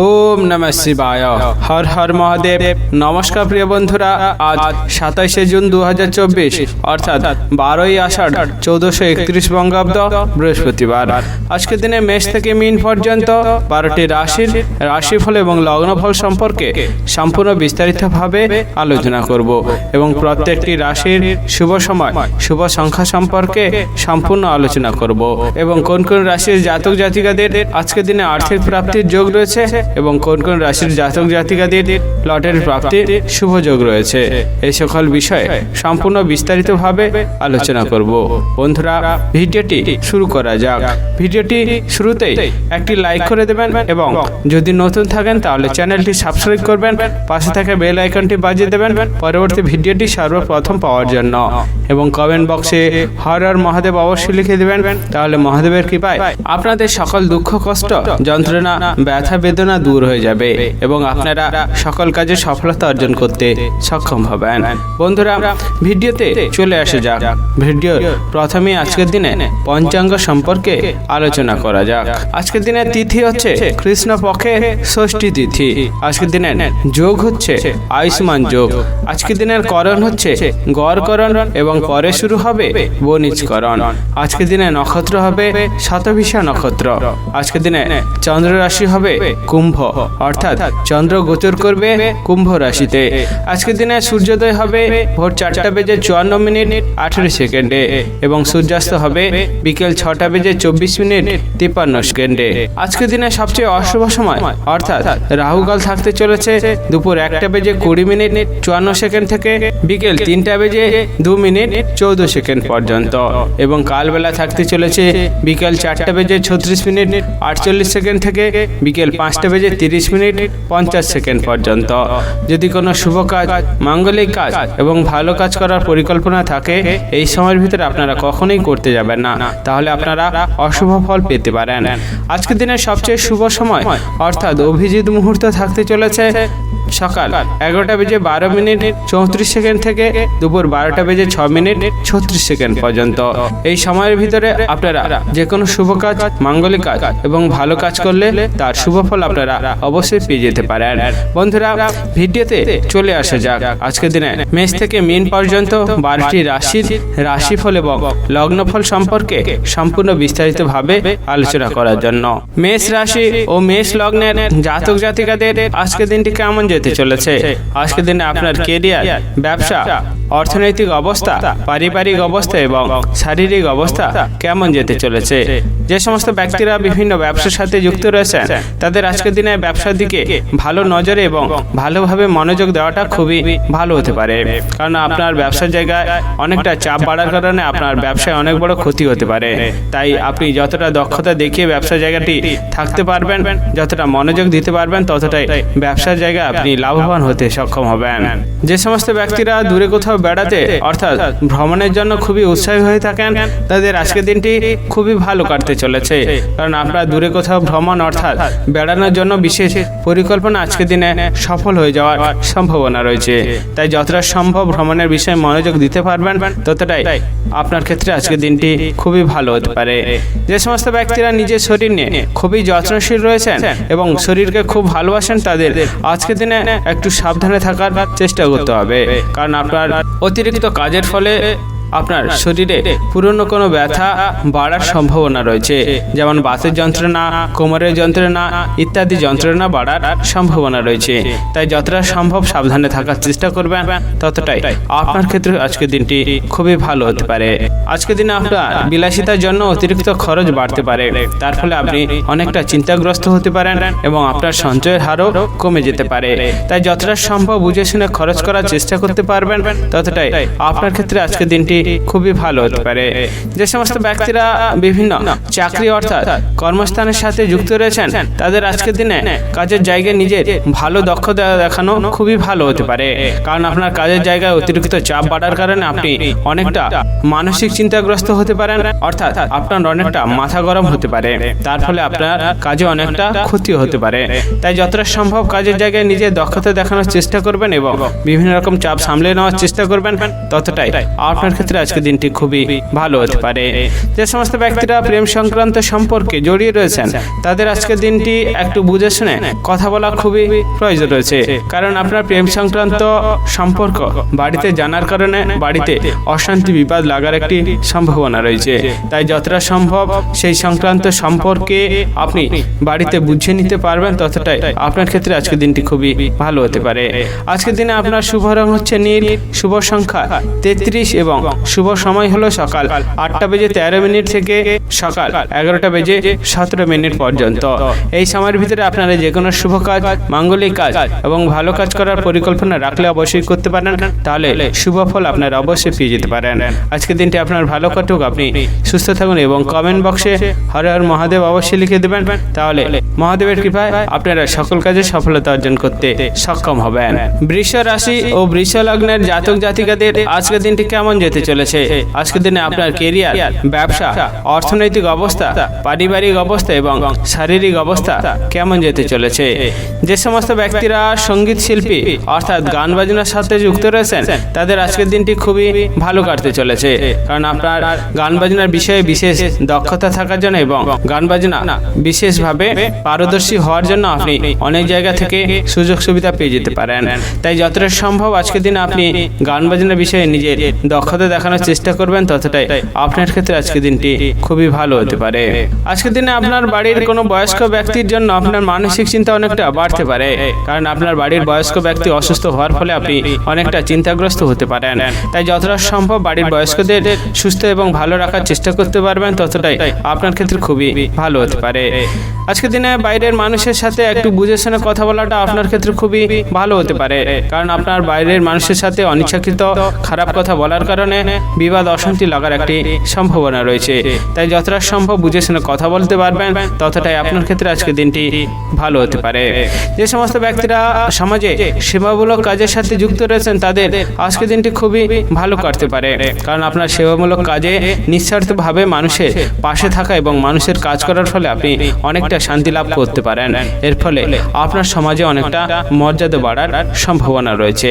ওম নমঃ শিবায়। হর হর মহাদেব। নমস্কার প্রিয় বন্ধুরা, আজ 27শে জুন 2024 অর্থাৎ 12ই আষাঢ় 1431 বঙ্গাব্দ বৃহস্পতিবার। আজকের দিনে মেষ থেকে মীন পর্যন্ত 12টি রাশির রাশিফল এবং লগ্নফল সম্পর্কে সম্পূর্ণ বিস্তারিতভাবে আলোচনা করব এবং প্রত্যেকটি রাশির শুভ সময় শুভ সংখ্যা সম্পর্কে সম্পূর্ণ আলোচনা করব এবং কোন কোন রাশির জাতক জাতিকাদের আজকের দিনে আর্থিক প্রাপ্তির যোগ রয়েছে এবং কোন কোন রাশির জাতক জাতিকাদের লটারির প্রাপ্তির শুভ যোগ রয়েছে, এই সকল বিষয়ে সম্পূর্ণ বিস্তারিতভাবে আলোচনা করব। বন্ধুরা, ভিডিওটি শুরু করা যাক। ভিডিওটি শুরুতেই একটি লাইক করে দেবেন এবং যদি নতুন থাকেন তাহলে চ্যানেলটি সাবস্ক্রাইব করবেন, পাশে থাকা বেল আইকনটি বাজিয়ে দেবেন পরবর্তী ভিডিওটি সর্বপ্রথম পাওয়ার জন্য এবং কমেন্ট বক্সে হর হর মহাদেব অবশ্যই লিখে দেবেন, তাহলে মহাদেবের কৃপায় আপনাদের সকল দুঃখ কষ্ট যন্ত্রণা ব্যথা বেদনা দূর হয়ে যাবে এবং আপনারা সকল কাজে সফলতা অর্জন করতে সক্ষম হবেন। বন্ধুরা, ভিডিওতে চলে আসা যাক। ভিডিওর প্রথমে আজকের দিনে পঞ্চাঙ্গ সম্পর্কে আলোচনা করা যাক। আজকের দিনে তিথি হচ্ছে কৃষ্ণ পক্ষে ষষ্ঠী তিথি। আজকের দিনে যোগ হচ্ছে আয়ুষ্মান যোগ। আজকের দিনের করণ হচ্ছে গড়করণ এবং পরে শুরু হবে বণিজকরণ। আজকের দিনে নক্ষত্র হবে শতভিষা নক্ষত্র। আজকের দিনে চন্দ্র রাশি হবে কুম্ভ, অর্থাৎ চন্দ্র গোচর করবে কুম্ভ রাশিতে। আজকের দিনে সূর্যোদয় হবে ভোর 4:54 এবং সূর্যাস্ত হবে বিকেল 6:24 আজকের দিনে সবচেয়ে অশুভ সময় অর্থাৎ রাহুকাল থাকতে চলেছে দুপুর 1:20 থেকে বিকেল 3:02 পর্যন্ত এবং কালবেলা থাকতে চলেছে বিকেল 4:36 থেকে বিকেল 5:30 পর্যন্ত। যদি কোনো শুভ কাজ মাঙ্গলিক কাজ এবং ভালো কাজ করার পরিকল্পনা থাকে এই সময়ের ভিতরে আপনারা কখনোই করতে যাবেন না, তাহলে আপনারা অশুভ ফল পেতে পারেন। আজকের দিনের সবচেয়ে শুভ সময় অর্থাৎ অভিজিৎ মুহূর্ত থাকতে চলেছে সকাল 11:12 থেকে দুপুর 12:06 পর্যন্ত। এই সময়ের ভিতরে আপনারা যে কোনো শুভ কাজ মাঙ্গলিক কাজ এবং ভালো কাজ করলে তার শুভ ফল আপনারা অবশ্যই পেয়ে যেতে পারেন। বন্ধুরা, ভিডিওতে চলে আসা যাক। আজকের দিনে মেষ থেকে মীন পর্যন্ত 12টি রাশির রাশিফল এবং লগ্নফল সম্পর্কে সম্পূর্ণ বিস্তারিতভাবে আলোচনা করার জন্য মেষ রাশি ও মেষ লগ্নের জাতক জাতিকাদের আজকের দিনটি কেমন যেতে চলেছে। আজকের দিনে আপনার কেরিয়ার, ব্যবসা, অর্থনৈতিক অবস্থা, পারিবারিক অবস্থা এবং শারীরিক অবস্থা কেমন যেতে চলেছে। যে সমস্ত ব্যক্তিরা বিভিন্ন ব্যবসার সাথে যুক্ত রয়েছেন তাদের আজকের দিনে ব্যবসার দিকে ভালো নজরে এবং ভালোভাবে মনোযোগ দেওয়াটা খুবই ভালো হতে পারে, কারণ আপনার ব্যবসার জায়গায় অনেকটা চাপ বাড়ার কারণে আপনার ব্যবসায় অনেক বড় ক্ষতি হতে পারে। তাই আপনি যতটা দক্ষতা দেখিয়ে ব্যবসার জায়গাটি থাকতে পারবেন, যতটা মনোযোগ দিতে পারবেন, ততটাই ব্যবসার জায়গায় আপনি লাভবান হতে সক্ষম হবেন। যে সমস্ত ব্যক্তিরা দূরে কোথাও বেড়াতে অর্থাৎ ভ্রমণের জন্য খুবই উৎসাহী হয়ে থাকেন তাদের আজকের দিনটি খুবই ভালো কাটতে চলেছে, কারণ আপনারা দূরে কোথাও ভ্রমণ অর্থাৎ বেড়ানোর জন্য বিশেষ পরিকল্পনা আজকের দিনে সফল হয়ে যাওয়ার সম্ভাবনা রয়েছে। তাই যতটা সম্ভব ভ্রমণের বিষয়ে মনোযোগ দিতে পারবেন ততটাই আপনার ক্ষেত্রে আজকের দিনটি খুবই ভালো হতে পারে। যে সমস্ত ব্যক্তিরা নিজের শরীর নিয়ে খুবই যত্নশীল রয়েছেন এবং শরীরকে খুব ভালোবাসেন তাদের আজকের দিনে একটু সাবধানে থাকার চেষ্টা করতে হবে, কারণ আপনার অতিরিক্ত কাজের ফলে আপনার শরীরে পুরনো কোনো ব্যথা বাড়ার সম্ভাবনা রয়েছে, যেমন বাতের যন্ত্রণা, কোমরের যন্ত্রণা ইত্যাদি যন্ত্রণা বাড়ার সম্ভাবনা রয়েছে। তাই যতটা সম্ভব সাবধানে থাকার চেষ্টা করবেন, ততটাই আপনার ক্ষেত্রে আজকের দিনটি খুবই ভালো হতে পারে। আজকের দিনে আপনার বিলাসিতার জন্য অতিরিক্ত খরচ বাড়তে পারে, তার ফলে আপনি অনেকটা চিন্তাগ্রস্ত হতে পারেন এবং আপনার সঞ্চয়ের হারও কমে যেতে পারে। তাই যতটা সম্ভব বুঝে শুনে খরচ করার চেষ্টা করতে পারবেন, ততটাই আপনার ক্ষেত্রে আজকের দিনটি খুবই ভালো হতে পারে। যে সমস্ত ব্যক্তিরা বিভিন্ন চাকরি অর্থাৎ কর্মস্থানের সাথে যুক্ত রয়েছেন তাদের আজকের দিনে কাজের জায়গায় নিজের ভালো দক্ষতা দেখানো খুবই ভালো হতে পারে, কারণ আপনার কাজের জায়গায় অতিরিক্ত চাপ বাড়ার কারণে আপনি অনেকটা মানসিক চিন্তাগ্রস্ত হতে পারেন, অর্থাৎ আপনার অনেকটা মাথা গরম হতে পারে, তার ফলে আপনার কাজে অনেকটা ক্ষতি হতে পারে। তাই যতটা সম্ভব কাজের জায়গায় নিজের দক্ষতা দেখানোর চেষ্টা করবেন এবং বিভিন্ন রকম চাপ সামলে নেওয়ার চেষ্টা করবেন, ততটাই আপনার ক্ষেত্রে আজকের দিনটি খুবই ভালো হতে পারে। যে সমস্ত ব্যক্তিরা প্রেম সংক্রান্ত সম্পর্কে জড়িয়ে রয়েছেন তাদের আজকের দিনটি একটু বুঝে শুনে কথা বলা খুবই প্রয়োজন রয়েছে, কারণ আপনার প্রেম সংক্রান্ত সম্পর্ক বাড়িতে জানার কারণে বাড়িতে অশান্তি বিবাদ লাগার একটি সম্ভাবনা রয়েছে। তাই যতটা সম্ভব সেই সংক্রান্ত সম্পর্কে আপনি বাড়িতে বুঝে নিতে পারবেন ততটাই আপনার ক্ষেত্রে আজকের দিনটি খুবই ভালো হতে পারে। আজকের দিনে আপনার শুভ রং হচ্ছে নীল, শুভ সংখ্যা 33 এবং শুভ সময় হলো সকাল 8:13 থেকে সকাল 11:17 পর্যন্ত। এই সময়ের ভিতরে আপনারা যে কোনো শুভ কাজ, মাঙ্গলিক কাজ এবং ভালো কাজ করার পরিকল্পনা রাখলে অবশ্যই করতে পারেন, তাহলে শুভ ফল আপনারা অবশ্যই পেয়ে যেতে পারেন। আজকের দিনটি আপনার ভালো কাটুক, আপনি সুস্থ থাকুন এবং কমেন্ট বক্সে হর হর মহাদেব অবশ্যই লিখে দেবেন, তাহলে মহাদেবের কৃপায় আপনারা সকল কাজে সফলতা অর্জন করতে সক্ষম হবেন। বৃষ রাশি ও বৃষ লগ্নের জাতক জাতিকাদের আজকের দিনটি কেমন যেতে চলেছে? আজকের দিনে আপনার কেরিয়ার, ব্যবসা, অর্থনৈতিক অবস্থা, পারিবারিক অবস্থা এবং শারীরিক অবস্থা কেমন যেতে চলেছে? যে সমস্ত ব্যক্তিরা সঙ্গীত শিল্পী অর্থাৎ গান বাজনার সাথে যুক্ত রয়েছেন তাদের আজকের দিনটি খুবই ভালো কাটতে চলেছে, কারণ আপনার গান বাজনার বিষয়ে বিশেষ দক্ষতা থাকার জন্য এবং গান বাজনা বিশেষভাবে পারদর্শী হওয়ার জন্য আপনি অনেক জায়গা থেকে সুযোগ সুবিধা পেয়ে যেতে পারেন। তাই যতটা সম্ভব আজকের দিনে আপনি গান বাজনার বিষয়ে নিজের দক্ষতা দেখানোর চেষ্টা করবেন, ততটাই আপনার ক্ষেত্রে আজকের দিনটি খুবই ভালো হতে পারে। আজকের দিনে আপনার বাড়ির কোনো বয়স্ক ব্যক্তির জন্য আপনার মানসিক চিন্তা অনেকটা বাড়তে পারে, কারণ আপনার বাড়ির বয়স্ক ব্যক্তি অসুস্থ হওয়ার ফলে আপনি অনেকটা চিন্তাগ্রস্ত হতে পারেন। তাই যতটা সম্ভব বাড়ির বয়স্কদের সুস্থ এবং ভালো রাখার চেষ্টা করতে পারবেন, ততটাই আপনার ক্ষেত্রে খুবই ভালো হতে পারে। আজকের দিনে বাইরের মানুষের সাথে একটু বুঝে শুনে কথা বলাটা আপনার ক্ষেত্রে খুবই ভালো হতে পারে, কারণ আপনার বাইরের মানুষের সাথে অনিচ্ছাকৃত খারাপ কথা বলার কারণে বিবাদ অশান্তি লাগার একটি সম্ভাবনা রয়েছে। তাই যতটা সম্ভব বুঝে শুনে কথা বলতে পারবেন, ততটাই আপনার ক্ষেত্রে আজকের দিনটি ভালো হতে পারে। যে সমস্ত ব্যক্তিরা সমাজে সেবামূলক কাজের সাথে যুক্ত রয়েছেন তাদের আজকের দিনটি খুবই ভালো কাটতে পারে, কারণ আপনার সেবামূলক কাজে নিঃস্বার্থভাবে মানুষের পাশে থাকা এবং মানুষের কাজ করার ফলে আপনি অনেকটা শান্তি লাভ করতে পারেন। এর ফলে আপনার সমাজে অনেকটা মর্যাদা বাড়ার সম্ভাবনা রয়েছে।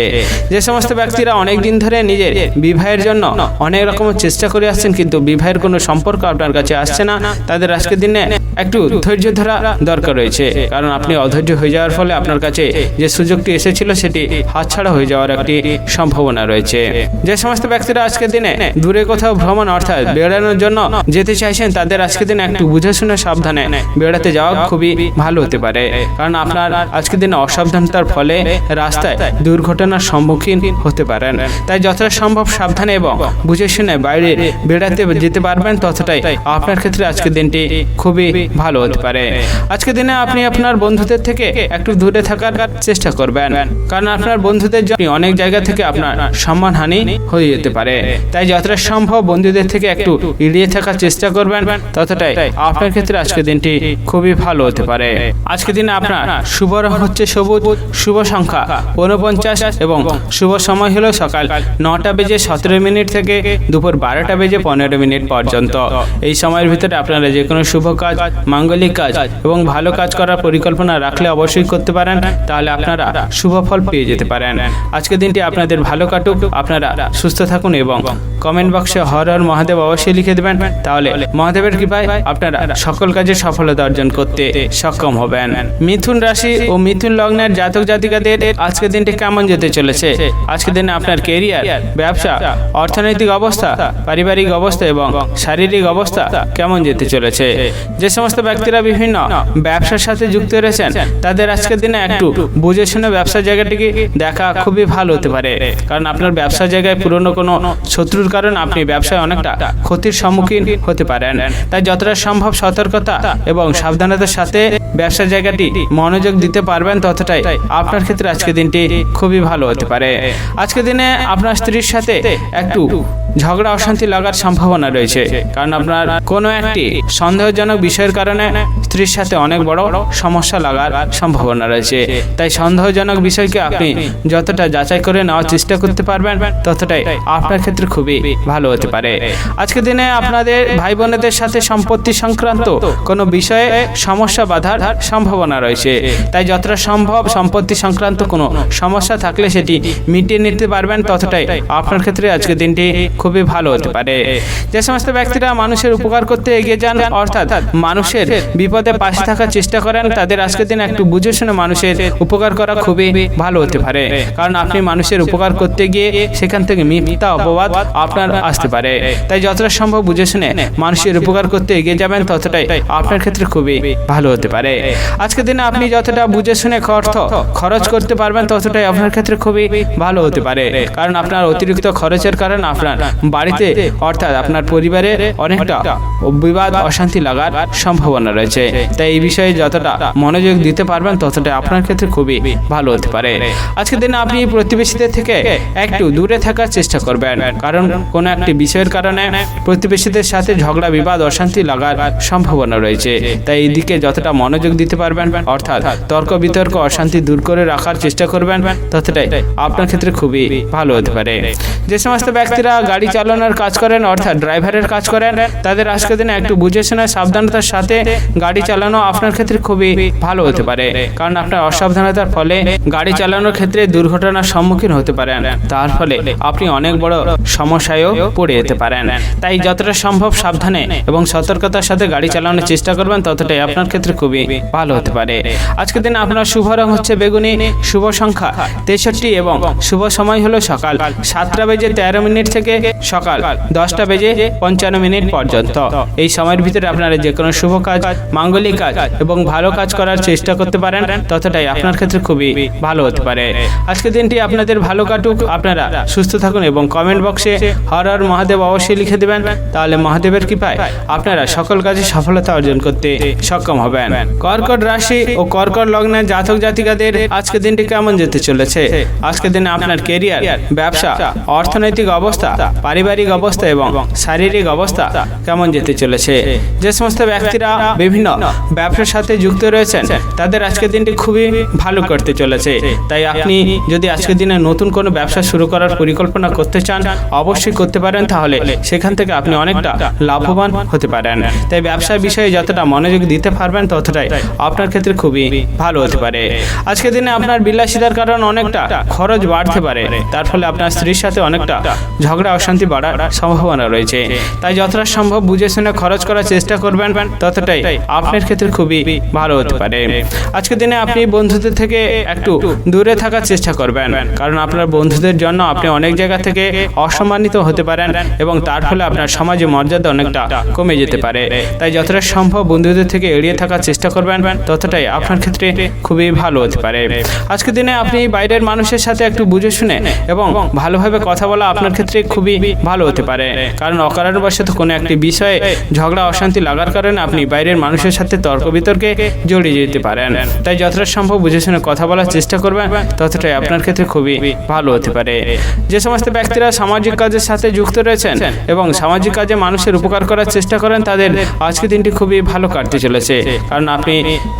যে সমস্ত ব্যক্তিরা অনেক দিন ধরে নিজের বিবাহের জন্য অনেক রকমের চেষ্টা করে আসছেন কিন্তু বিবাহের কোনো সম্পর্ক আপনার কাছে আসছে না, তাদের আজকের দিনে একটু ধৈর্য ধরা দরকার রয়েছে, কারণ আপনি অধৈর্য হয়ে যাওয়ার ফলে আপনার কাছে যে সুযোগটি এসেছিল সেটি হাতছাড়া হয়ে যাওয়ার একটি সম্ভাবনা রয়েছে। যে সমস্ত ব্যক্তিরা আজকের দিনে দূরে কোথাও ভ্রমণ অর্থাৎ বেড়ানোর জন্য যেতে চাইছেন তাদের আজকের দিনে একটু বুঝে শুনে সাবধানে বেড়াতে যাওয়া খুবই ভালো হতে পারে, কারণ আপনার আজকের দিনে অসাবধানতার ফলে রাস্তায় দুর্ঘটনার সম্মুখীন হতে পারেন। তাই যতটা সম্ভব সাবধানে এবং বুঝে শুনে বাইরে বেড়াতে যেতে পারবেন, ততটাই আপনার ক্ষেত্রে আজকের দিনটি খুবই ভালো হতে পারে। আজকের দিনে আপনি আপনার বন্ধুদের থেকে একটু দূরে থাকার চেষ্টা করবেন, কারণ আপনার বন্ধুদের জন্য অনেক জায়গা থেকে আপনার সম্মানহানি হয়ে যেতে পারে। তাই যতটা সম্ভব বন্ধুদের থেকে একটু এড়িয়ে থাকার চেষ্টা করবেন, ততটাই আপনার ক্ষেত্রে আজকের দিনটি খুবই ভালো হতে পারে। আজকের দিনে আপনার শুভ রং হচ্ছে সবুজ, শুভ সংখ্যা 49 এবং শুভ সময় হলো সকাল 9:17 থেকে দুপুর 12:15 পর্যন্ত। এই সময়ের ভিতরে আপনারা যে কোনো শুভ কাজ, মাঙ্গলিক কাজ এবং ভালো কাজ করার পরিকল্পনা রাখলে অবশ্যই করতে পারেন, তাহলে আপনারা শুভ ফল পেয়ে যেতে পারেন। আজকের দিনটি আপনাদের ভালো কাটুক, আপনারা সুস্থ থাকুন এবং কমেন্ট বক্সে হর হর মহাদেব অবশ্যই লিখে দেবেন, তাহলে মহাদেবের কৃপায় আপনারা সকল কাজে সফলতা অর্জন করতে সক্ষম হবেন। মিথুন রাশি ও মিথুন লগ্নের জাতক জাতিকাদের আজকের দিনটি কেমন যেতে চলেছে? আজকের দিনে আপনার কেরিয়ার, ব্যবসা, অর্থনৈতিক অবস্থা, পারিবারিক অবস্থা এবং শারীরিক অবস্থা কেমন যেতে চলেছে? যে সমস্ত ব্যক্তিরা বিভিন্ন ব্যবসার সাথে যুক্ত রয়েছেন তাদের আজকের দিনে একটু বুঝে শুনে ব্যবসার জায়গাটিকে দেখা খুবই ভালো হতে পারে, কারণ আপনার ব্যবসার জায়গায় পুরনো কোনো শত্রুর কারণে আপনি ব্যবসায় অনেকটা ক্ষতির সম্মুখীন হতে পারেন। তাই যতটা সম্ভব সতর্কতা এবং সাবধানতার সাথে ব্যবসার জায়গাটি মনোযোগ দিতে পারবেন, ততটাই আপনার ক্ষেত্রে আজকের দিনটি খুবই ভালো হতে পারে। আজকের দিনে আপনার স্ত্রীর সাথে একটু ঝগড়া অশান্তি লাগার সম্ভাবনা রয়েছে, কারণ আপনার কোনো একটি সন্দেহজনক বিষয়ের কারণে স্ত্রীর সাথে অনেক বড় সমস্যা লাগার সম্ভাবনা রয়েছে। তাই সন্দেহজনক বিষয়কে আপনি যতটা যাচাই করে নেওয়ার চেষ্টা করতে পারবেন, ততটাই আপনার ক্ষেত্রে খুবই ভালো হতে পারে। আজকের দিনে আপনাদের ভাই বোনেদের সাথে সম্পত্তি সংক্রান্ত কোনো বিষয়ে সমস্যা বাধার সম্ভাবনা রয়েছে। তাই যতটা সম্ভব সম্পত্তি সংক্রান্ত কোনো সমস্যা থাকলে সেটি মিটিয়ে নিতে পারবেন, ততটাই আপনার ক্ষেত্রে আজকের দিনটি খুবই ভালো হতে পারে। যে সমস্ত ব্যক্তিরা মানুষের উপকার করতে এগিয়ে যান, অর্থাৎ মানুষের বিপদে পাশে থাকার চেষ্টা করেন, তাদের আজকের দিন একটু বুঝে শুনে মানুষের উপকার করা খুবই ভালো হতে পারে। কারণ আপনি মানুষের উপকার করতে গিয়ে সেখান থেকে মিথ্যা অপবাদ আপনার আসতে পারে। তাই যতটা সম্ভব বুঝে শুনে মানুষের উপকার করতে এগিয়ে যাবেন, ততটাই আপনার ক্ষেত্রে খুবই ভালো হতে পারে। আজকের দিনে আপনি যতটা বুঝে শুনে অর্থ খরচ করতে পারবেন, ততটাই আপনার ক্ষেত্রে খুবই ভালো হতে পারে। কারণ আপনার অতিরিক্ত খরচের কারণে আপনার বাড়িতে অর্থাৎ আপনার পরিবারে অনেকটা বিবাদ অশান্তি লাগার সম্ভাবনা রয়েছে। তাই এই বিষয়ে যতটা মনোযোগ দিতে পারবেন, ততটাই আপনার ক্ষেত্রে খুবই ভালো হতে পারে। আজকের দিনে আপনি প্রতিবেশীদের থেকে একটু দূরে থাকার চেষ্টা করবেন, কারণ কোনো একটি বিষয়ের কারণে প্রতিবেশীদের সাথে ঝগড়া বিবাদ অশান্তি লাগার সম্ভাবনা রয়েছে। তাই এই দিকে যতটা মনোযোগ দিতে পারবেন, অর্থাৎ তর্ক বিতর্ক অশান্তি দূর করে রাখার চেষ্টা করবেন, ততটাই আপনার ক্ষেত্রে খুবই ভালো হতে পারে। যে সমস্ত ব্যক্তিরা গাড়ি চালানোর কাজ করেন, অর্থাৎ ড্রাইভারের কাজ করেন, তাদের আজকের দিনে একটু বুঝে শুনে সাবধানতার সাথে গাড়ি চালানো আপনার ক্ষেত্রে খুবই ভালো হতে পারে। কারণ আপনার অসাবধানতার ফলে গাড়ি চালানোর ক্ষেত্রে দুর্ঘটনার সম্মুখীন হতে পারেন, তার ফলে আপনি অনেক বড় সমস্যায়ও পড়ে যেতে পারেন। তাই যতটা সম্ভব সাবধানে এবং সতর্কতার সাথে গাড়ি চালানোর চেষ্টা করবেন, ততটাই আপনার ক্ষেত্রে খুবই ভালো হতে পারে। আজকের দিনে আপনার শুভ রং হচ্ছে বেগুনি, শুভ সংখ্যা 63 এবং শুভ সময় হলো সকাল 7:13 থেকে সকাল 10:55 পর্যন্ত। এই সময়ের ভিতরে আপনারা যে কোনো শুভ কাজ, মাঙ্গলিক কাজ এবং ভালো কাজ করার চেষ্টা করতে পারেন, ততটাই আপনার ক্ষেত্রে খুবই ভালো হতে পারে। আজকের দিনটি আপনাদের ভালো কাটুক, আপনারা সুস্থ থাকুন এবং কমেন্ট বক্সে হর হর মহাদেব অবশ্যই লিখে দেবেন। তাহলে মহাদেবের কৃপায় আপনারা সকল কাজে সফলতা অর্জন করতে সক্ষম হবেন। কর্কট রাশি ও কর্কট লগ্নের জাতক জাতিকাদের আজকের দিনটি কেমন যেতে চলেছে? আজকের দিনে আপনার কেরিয়ার, ব্যবসা, অর্থনৈতিক অবস্থা, পারিবারিক অবস্থা এবং শারীরিক অবস্থা কেমন যেতে চলেছে? যে সমস্ত ব্যক্তিরা বিভিন্ন ব্যবসার সাথে যুক্ত রয়েছেন, তাদের আজকের দিনটি খুবই ভালো করতে চলেছে। তাই আপনি যদি আজকের দিনে নতুন কোনো ব্যবসা শুরু করার পরিকল্পনা করতে চান, অবশ্যই করতে পারেন। তাহলে সেখান থেকে আপনি অনেকটা লাভবান হতে পারেন। তাই ব্যবসার বিষয়ে যতটা মনোযোগ দিতে পারবেন, ততটাই আপনার ক্ষেত্রে খুবই ভালো হতে পারে। আজকের দিনে আপনার বিলাসিতার কারণ অনেকটা খরচ বাড়তে পারে, তার ফলে আপনার স্ত্রীর সাথে অনেকটা ঝগড়া অশান্তি বাড়ার সম্ভাবনা রয়েছে। তাই যতটা সম্ভব বুঝে শুনে খরচ করার চেষ্টা করবেন, ততটাই আপনার ক্ষেত্রে খুবই ভালো হতে পারে। আজকের দিনে আপনি বন্ধুদের থেকে একটু দূরে থাকার চেষ্টা করবেন, কারণ আপনার বন্ধুদের জন্য আপনি অনেক জায়গা থেকে অসম্মানিত হতে পারেন এবং তার ফলে আপনার সমাজে মর্যাদা অনেকটা কমে যেতে পারে। তাই যতটা সম্ভব বন্ধুদের থেকে এড়িয়ে থাকার চেষ্টা করবেন, ততটাই আপনার ক্ষেত্রে খুবই ভালো হতে পারে। আজকের দিনে আপনি বাইরের মানুষের সাথে একটু বুঝে শুনে এবং ভালোভাবে কথা বলা আপনার ক্ষেত্রে খুবই ভালো হতে পারে। কারণ অকারণবশত কোনো একটি বিষয়ে ঝগড়া অশান্তি লাগার কারণে আপনি বাইরের মানুষের সাথে তর্ক বিতর্কে জড়িয়ে যেতে পারেন। তাই যতটা সম্ভব বুঝে শুনে কথা বলার চেষ্টা করবেন, ততটাই আপনার ক্ষেত্রে খুবই ভালো হতে পারে। যে সমস্ত ব্যক্তিরা সামাজিক কাজের সাথে যুক্ত রয়েছেন এবং সামাজিক কাজে মানুষের উপকার করার চেষ্টা করেন, তাদের আজকের দিনটি খুবই ভালো কাটতে চলেছে। কারণ আপনি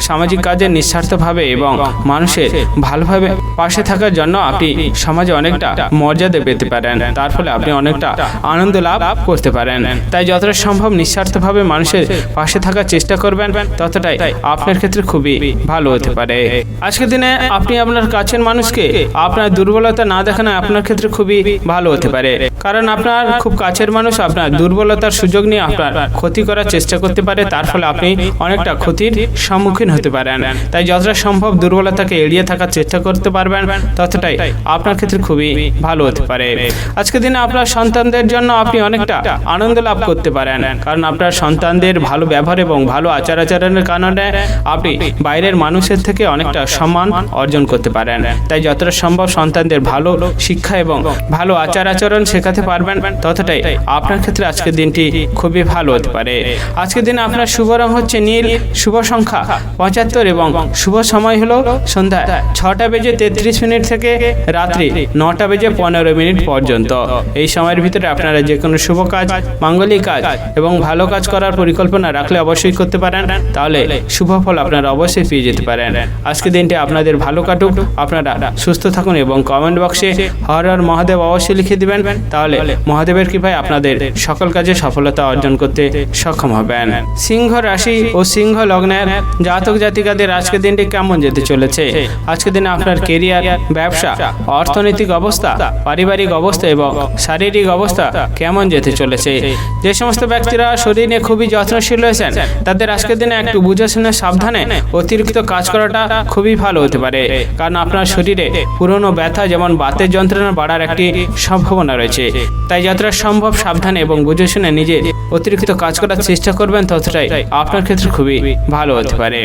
সামাজিক কাজে নিঃস্বার্থভাবে এবং মানুষের ভালোভাবে পাশে থাকার জন্য আপনি সমাজে অনেকটা মর্যাদা পেতে পারেন, তার ফলে আপনি অনেকটা আনন্দ লাভ করতে পারেন। তাই যতটা সম্ভব নিঃস্বার্থভাবে মানুষের পাশে থাকার চেষ্টা করবেন, ততটাই আপনার ক্ষেত্রে খুবই ভালো হতে পারে। আজকের দিনে আপনি আপনার কাছের মানুষকে আপনার দুর্বলতা না দেখানো আপনার ক্ষেত্রে খুবই ভালো হতে পারে। কারণ আপনার খুব কাছের মানুষ আপনার দুর্বলতার সুযোগ নিয়ে আপনার ক্ষতি করার চেষ্টা করতে পারে, তার ফলে আপনি অনেকটা ক্ষতির সম্মুখীন হতে পারেন। তাই যতটা সম্ভব দুর্বলতাকে এড়িয়ে থাকার চেষ্টা করতে পারবেন, ততটাই আপনার ক্ষেত্রে খুবই ভালো হতে পারে। আজকের দিনে আপনার সন্তানদের জন্য আপনি অনেকটা আনন্দ লাভ করতে পারেন, কারণ আপনার সন্তানদের ভালো ব্যবহার এবং ভালো আচার আচরণের কারণে আপনি বাইরের মানুষের থেকে অনেকটা সম্মান অর্জন করতে পারেন। তাই যতটা সম্ভব সন্তানদের ভালো শিক্ষা এবং ভালো আচার আচরণ শেখাতে পারবেন, ততটাই আপনার ক্ষেত্রে আজকের দিনটি খুবই ভালো হতে পারে। আজকের দিনে আপনার শুভ রং হচ্ছে নীল, শুভ সংখ্যা 75 এবং শুভ সময় হলো সন্ধ্যা 6:33 থেকে রাত্রি 9:15 পর্যন্ত। এই সময়ের ভিতরে আপনারা যে কোনো শুভ কাজ, মাঙ্গলিক কাজ এবং ভালো কাজ করার পরিকল্পনা রাখলে অবশ্যই করতে পারেন, তাহলে শুভ ফল আপনারা অবশ্যই পেয়ে যেতে পারেন। আজকের দিনটি আপনাদের ভালো কাটুক, আপনারা সুস্থ থাকুন এবং কমেন্ট বক্সে হর হর মহাদেব অবশ্যই লিখে দিবেন। তাহলে মহাদেবের কৃপায় আপনাদের সকল কাজে সফলতা অর্জন করতে সক্ষম হবেন। সিংহ রাশি ও সিংহ লগ্নের জাতক জাতিকাদের আজকের দিনটি কেমন যেতে চলেছে? আজকের দিনে আপনার কেরিয়ার, ব্যবসা, অর্থনৈতিক অবস্থা, পারিবারিক অবস্থা এবং শারীরিক অবস্থা কেমন যেতে চলেছে। যে সমস্ত ব্যক্তিরা শরীর নিয়ে খুবই যত্নশীল রয়েছেন তাদের আজকের দিনে একটু বুঝে শুনে সাবধানে অতিরিক্ত কাজ করাটা খুবই ভালো হতে পারে, কারণ আপনার শরীরে পুরনো ব্যথা যেমন বাতের যন্ত্রণা বাড়ার একটি সম্ভাবনা রয়েছে। তাই যতটা সম্ভব সাবধানে এবং বুঝে শুনে নিজে অতিরিক্ত কাজ করার চেষ্টা করবেন, ততটাই আপনার ক্ষেত্রে খুবই ভালো হতে পারে।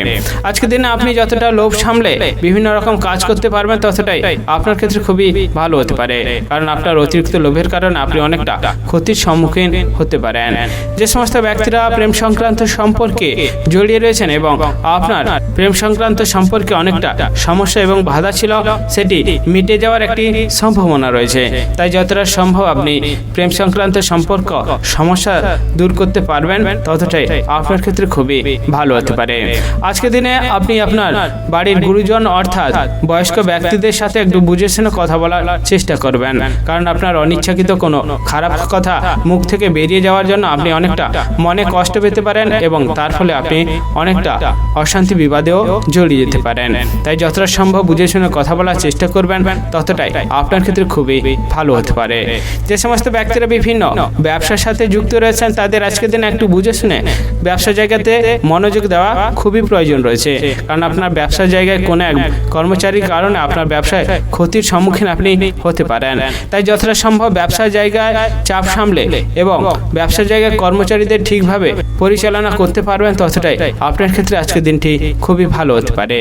আজকের দিনে আপনি যতটা লোভ সামলে বিভিন্ন রকম কাজ করতে পারবেন, ততটাই আপনার ক্ষেত্রে খুবই ভালো হতে পারে, কারণ আপনার অতিরিক্ত লোভের কারণে আপনি অনেকটা ক্ষতির সম্মুখীন হতে পারেন। যে সমস্ত ব্যক্তিরা প্রেম সংক্রান্ত সম্পর্কে জড়িয়ে রয়েছেন এবং আপনার প্রেম সংক্রান্ত সম্পর্কে অনেকটা সমস্যা এবং বাধা ছিল, সেটি মিটে যাওয়ার একটি সম্ভাবনা রয়েছে। তাই যতটা সম্ভব আপনি প্রেম সংক্রান্ত সম্পর্ক সমস্যা দূর করতে পারবেন, ততটাই আপনার ক্ষেত্রে খুবই ভালো হতে পারে। আজকের দিনে আপনি আপনার বাড়ির গুরুজন অর্থাৎ বয়স্ক ব্যক্তিদের সাথে একটু বুঝে শুনে কথা বলার চেষ্টা করবেন, কারণ আপনার অনিচ্ছাকৃত কোনো খারাপ কথা মুখ থেকে বেরিয়ে যাওয়ার জন্য আপনি অনেকটা মনে কষ্ট পেতে পারেন এবং তার ফলে আপনি অনেকটা অশান্তি বিবাদেও জড়িয়ে যেতে পারেন। তাই যতটা সম্ভব বুঝে শুনে কথা বলার চেষ্টা করবেন, ততটাই আপনার ক্ষেত্রে খুবই ভালো হতে পারে। যে সমস্ত ব্যক্তিরা বিভিন্ন ব্যবসার সাথে যুক্ত রয়েছেন তাদের আজকের দিনে একটু বুঝে শুনে ব্যবসা জায়গাতে মনোযোগ দেওয়া খুবই প্রয়োজন রয়েছে, কারণ আপনার ব্যবসা জায়গায় কোনো এক কর্মচারীর কারণে আপনার ব্যবসায় ক্ষতির সম্মুখীন আপনি হতে পারেন। তাই যতটা সম্ভব ব্যবসা জায়গায় চাপ সামলে এবং ব্যবসা জায়গায় কর্মচারীদের ঠিকভাবে পরিচালনা করতে পারবেন, ততটাই আপনার ক্ষেত্রে আজকের দিনটি খুবই ভালো হতে পারে।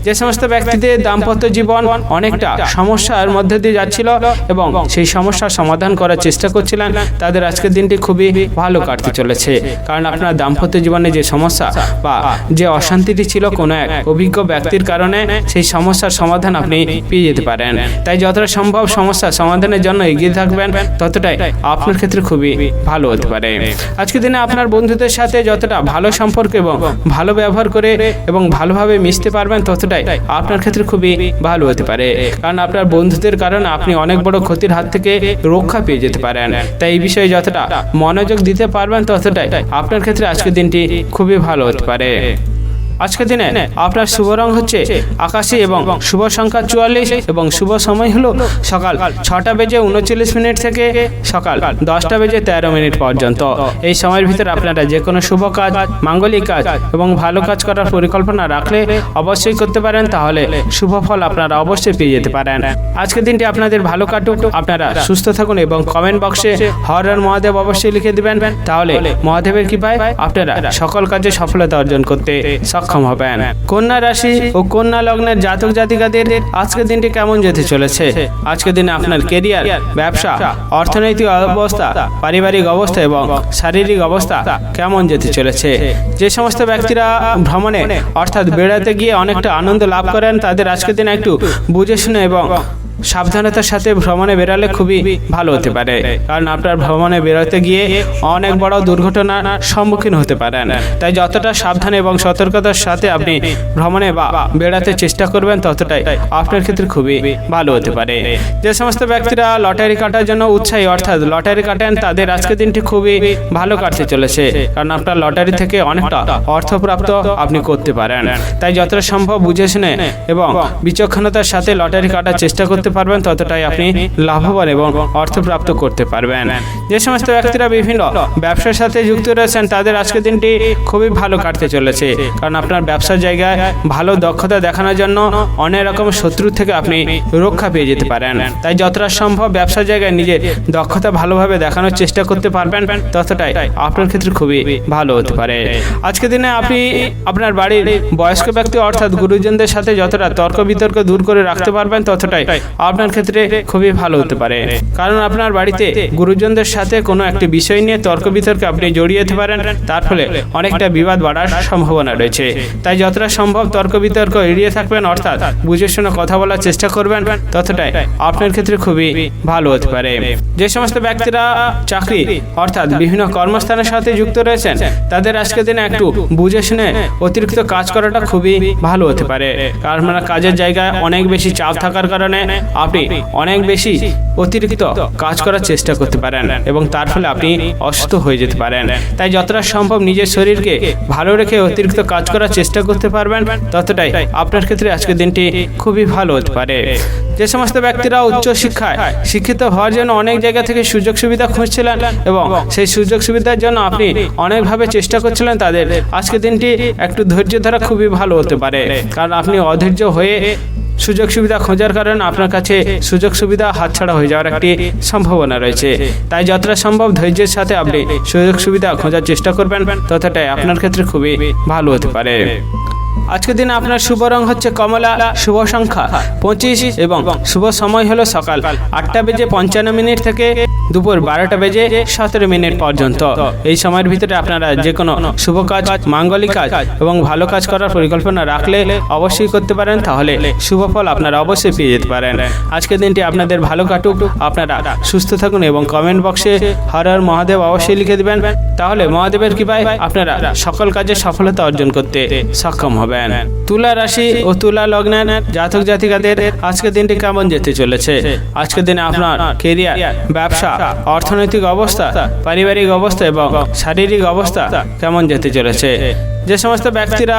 যে সমস্ত ব্যক্তিদের দাম্পত্য জীবন অনেকটা সমস্যার মধ্যে দিয়ে যাচ্ছিল এবং সেই সমস্যার সমাধান করার চেষ্টা করছিলেন, তাদের আজকের দিনটি খুবই ভালো কাটতে চলেছে, কারণ আপনার দাম্পত্য জীবনে যে সমস্যা বা যে অশান্তিটি ছিল কোনো এক অভিজ্ঞ ব্যক্তির কারণে সেই সমস্যার সমাধান আপনি পেয়ে যেতে পারেন। তাই যতটা সম্ভব সমস্যার সমাধানের জন্য এগিয়ে থাকবেন, ততটাই আপনার ক্ষেত্রে খুবই ভালো হতে পারে। আজকের দিনে আপনার বন্ধুদের সাথে যতটা ভালো সম্পর্ক এবং ভালো ব্যবহার করে এবং ভালোভাবে মিশতে পারবেন, ততটাই আপনার ক্ষেত্রে খুবই ভালো হতে পারে, কারণ আপনার বন্ধুদের কারণে আপনি অনেক বড় ক্ষতির হাত থেকে রক্ষা পেয়ে যেতে পারেন। তাই এই বিষয়ে যতটা মনোযোগ দিতে পারবেন, ততটাই আপনার ক্ষেত্রে আজকের দিনটি খুবই ভালো হতে পারে। আজকের দিনে আপনার শুভ রং হচ্ছে আকাশী এবং শুভ সংখ্যা 44 এবং শুভ সময় হলো সকাল 6:39 থেকে সকাল 10:13 পর্যন্ত। এই সময়ের ভিতরে আপনারা যে কোনো শুভ কাজ, মাঙ্গলিক কাজ এবং ভালো কাজ করার পরিকল্পনা রাখলে অবশ্যই করতে পারেন, তাহলে শুভ ফল আপনারা অবশ্যই পেয়ে যেতে পারেন। আজকের দিনটি আপনাদের ভালো কাটুক, আপনারা সুস্থ থাকুন এবং কমেন্ট বক্সে হর হর মহাদেব অবশ্যই লিখে দিবেন, তাহলে মহাদেবের কৃপায় আপনারা সকল কাজে সফলতা অর্জন করতে সক্ষম হবেন। কন্যা রাশি ও কন্যা লগ্নের জাতক জাতিকাদের আজকের দিনটি কেমন যেতে চলেছে? আজকের দিনে আপনার কেরিয়ার, ব্যবসা, অর্থনৈতিক অবস্থা, পারিবারিক অবস্থা এবং শারীরিক অবস্থা কেমন যেতে চলেছে? যে সমস্ত ব্যক্তিরা ভ্রমণে অর্থাৎ বেড়াতে গিয়ে অনেকটা আনন্দ লাভ করেন, তাদের আজকের দিনে একটু বুঝে শুনে এবং সাবধানতার সাথে ভ্রমণে বেরালে খুবই ভালো হতে পারে, কারণ আপনার ভ্রমণে বেরোতে গিয়ে অনেক বড় দুর্ঘটনার সম্মুখীন হতে পারেন। তাই যতটা সাবধান এবং সতর্কতার সাথে আপনি ভ্রমণে বা বেড়াতে চেষ্টা করবেন, ততটাই আপনার ক্ষেত্রে খুবই ভালো হতে পারে। যে সমস্ত ব্যক্তিরা লটারি কাটার জন্য উৎসাহী অর্থাৎ লটারি কাটেন, তাদের আজকের দিনটি খুবই ভালো কাটতে চলেছে, কারণ আপনার লটারি থেকে অনেকটা অর্থপ্রাপ্ত আপনি করতে পারেন। তাই যতটা সম্ভব বুঝে শুনে এবং বিচক্ষণতার সাথে লটারি কাটার চেষ্টা করতে পারবেন, ততটাই আপনি লাভবান এবং অর্থপ্রাপ্ত করতে পারবেন। যে সমস্ত ব্যক্তিরা বিভিন্ন ব্যবসার সাথে যুক্ত রয়েছেন, তাদের আজকের দিনটি খুবই ভালো কাটতে চলেছে, কারণ আপনার ব্যবসার জায়গায় ভালো দক্ষতা দেখানোর জন্য অনেক রকম শত্রু থেকে আপনি রক্ষা পেয়ে যেতে পারেন। তাই যতটা সম্ভব ব্যবসার জায়গায় নিজের দক্ষতা ভালোভাবে দেখানোর চেষ্টা করতে পারবেন, ততটাই আপনার ক্ষেত্রে খুবই ভালো হতে পারে। আজকের দিনে আপনি আপনার বাড়ির বয়স্ক ব্যক্তি অর্থাৎ গুরুজনদের সাথে যতটা তর্ক বিতর্ক দূর করে রাখতে পারবেন, ততটাই আপনার ক্ষেত্রে খুবই ভালো হতে পারে, কারণ আপনার বাড়িতে গুরুজনদের সাথে কোনো একটি বিষয় নিয়ে তর্ক বিতর্কে আপনি জড়িয়ে যেতে পারেন, তার ফলে অনেকটা বিবাদ বাড়ার সম্ভাবনা রয়েছে। তাই যতটা সম্ভব তর্ক বিতর্ক এড়িয়ে থাকবেন, অর্থাৎ বুঝে শুনে কথা বলার চেষ্টা করবেন, ততটাই আপনার ক্ষেত্রে খুবই ভালো হতে পারে। যে সমস্ত ব্যক্তিরা চাকরি অর্থাৎ বিভিন্ন কর্মস্থানের সাথে যুক্ত রয়েছেন, তাদের আজকের দিনে একটু বুঝে শুনে অতিরিক্ত কাজ করাটা খুবই ভালো হতে পারে, কারণ কাজের জায়গায় অনেক বেশি চাপ থাকার কারণে আপনি অনেক বেশি অতিরিক্ত কাজ করার চেষ্টা করতে পারেন এবং তার ফলে আপনি অসুস্থ হয়ে যেতে পারেন। তাই যতটা সম্ভব নিজের শরীরকে ভালো রেখে অতিরিক্ত কাজ করার চেষ্টা করতে পারবেন, ততটাই আপনার ক্ষেত্রে আজকের দিনটি খুবই ভালো হতে পারে। যে সমস্ত ব্যক্তিরা উচ্চ শিক্ষায় শিক্ষিত হওয়ার জন্য অনেক জায়গা থেকে সুযোগ সুবিধা খুঁজছিলেন এবং সেই সুযোগ সুবিধার জন্য আপনি অনেকভাবে চেষ্টা করছিলেন, তাদের আজকের দিনটি একটু ধৈর্য ধরা খুবই ভালো হতে পারে। কারণ আপনি অধৈর্য হয়ে সুযোগ সুবিধা খোঁজার কারণে আপনার কাছে সুযোগ সুবিধা হাতছাড়া হয়ে যাওয়ার একটি সম্ভাবনা রয়েছে। তাই যতটা সম্ভব ধৈর্যের সাথে আপনি সুযোগ সুবিধা খোঁজার চেষ্টা করবেন, ততটাই আপনার ক্ষেত্রে খুবই ভালো হতে পারে। আজকের দিনে আপনার শুভ রং হচ্ছে কমলা, শুভ সংখ্যা 25 এবং শুভ সময় হলো সকাল 8:55 থেকে দুপুর 12:17 পর্যন্ত। এই সময়ের ভিতরে আপনারা যে কোনো শুভ কাজ, মাঙ্গলিক কাজ এবং ভালো কাজ করার পরিকল্পনা রাখলে অবশ্যই করতে পারেন, তাহলে শুভ ফল আপনারা অবশ্যই পেয়ে যেতে পারেন। আজকের দিনটি আপনাদের ভালো কাটুক, আপনারা সুস্থ থাকুন এবং কমেন্ট বক্সে হর হর মহাদেব অবশ্যই লিখে দেবেন, তাহলে মহাদেবের কৃপায় আপনারা সকল কাজে সফলতা অর্জন করতে সক্ষম হবেন। তুলা রাশি ও তুলা লগ্নের জাতক জাতিকাদের আজকের দিনটি কেমন যেতে চলেছে? আজকের দিনে আপনার কেরিয়ার, ব্যবসা, অর্থনৈতিক অবস্থা, পারিবারিক অবস্থা এবং শারীরিক অবস্থা কেমন যেতে চলেছে? যে সমস্ত ব্যক্তিরা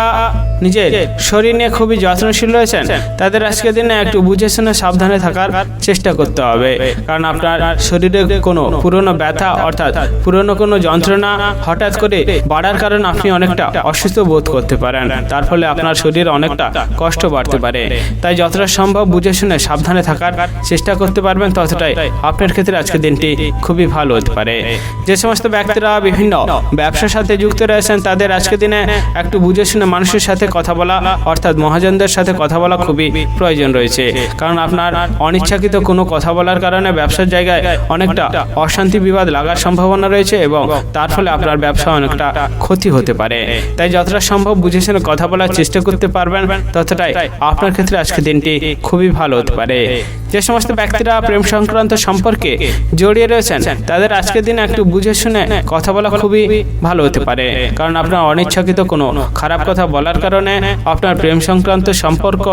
নিজের শরীর নিয়ে খুবই যত্নশীল রয়েছেন, তাদের আজকের দিনে একটু বুঝে শুনে সাবধানে থাকার চেষ্টা করতে হবে। কারণ আপনার শরীরে কোনো পুরনো ব্যথা অর্থাৎ পুরনো কোনো যন্ত্রণা হঠাৎ করে বাড়ার কারণে আপনি অনেকটা অসুস্থ বোধ করতে পারেন, তার ফলে আপনার শরীর অনেকটা কষ্ট বাড়তে পারে। তাই যতটা সম্ভব বুঝে শুনে সাবধানে থাকার চেষ্টা করতে পারবেন, ততটাই আপনার ক্ষেত্রে আজকের দিনটি খুবই ভালো হতে পারে। যে সমস্ত ব্যক্তিরা বিভিন্ন ব্যবসার সাথে যুক্ত রয়েছেন, তাদের আজকের দিনে একটু বুঝে শুনে মানুষের সাথে কথা বলা অর্থাৎ মহাজনদের সাথে কথা বলা খুবই প্রয়োজন রয়েছে। কারণ আপনার অনিচ্ছাকৃত কোনো কথা বলার কারণে ব্যবসার জায়গায় অনেকটা অশান্তি বিবাদ লাগার সম্ভাবনা রয়েছে এবং তার ফলে আপনার ব্যবসা অনেকটা ক্ষতি হতে পারে। তাই যতটা সম্ভব বুঝে শুনে কথা বলার চেষ্টা করতে পারবেন, ততটাই আপনার ক্ষেত্রে আজকের দিনটি খুবই ভালো হতে পারে। যে সমস্ত ব্যক্তিরা প্রেম সংক্রান্ত সম্পর্কে জড়িয়ে রয়েছেন, তাদের আজকের দিনে একটু বুঝে শুনে কথা বলা খুবই ভালো হতে পারে। কারণ আপনার অনিচ্ছাকৃত কোনো খারাপ কথা বলার কারণে আপনার প্রেম সংক্রান্ত সম্পর্ক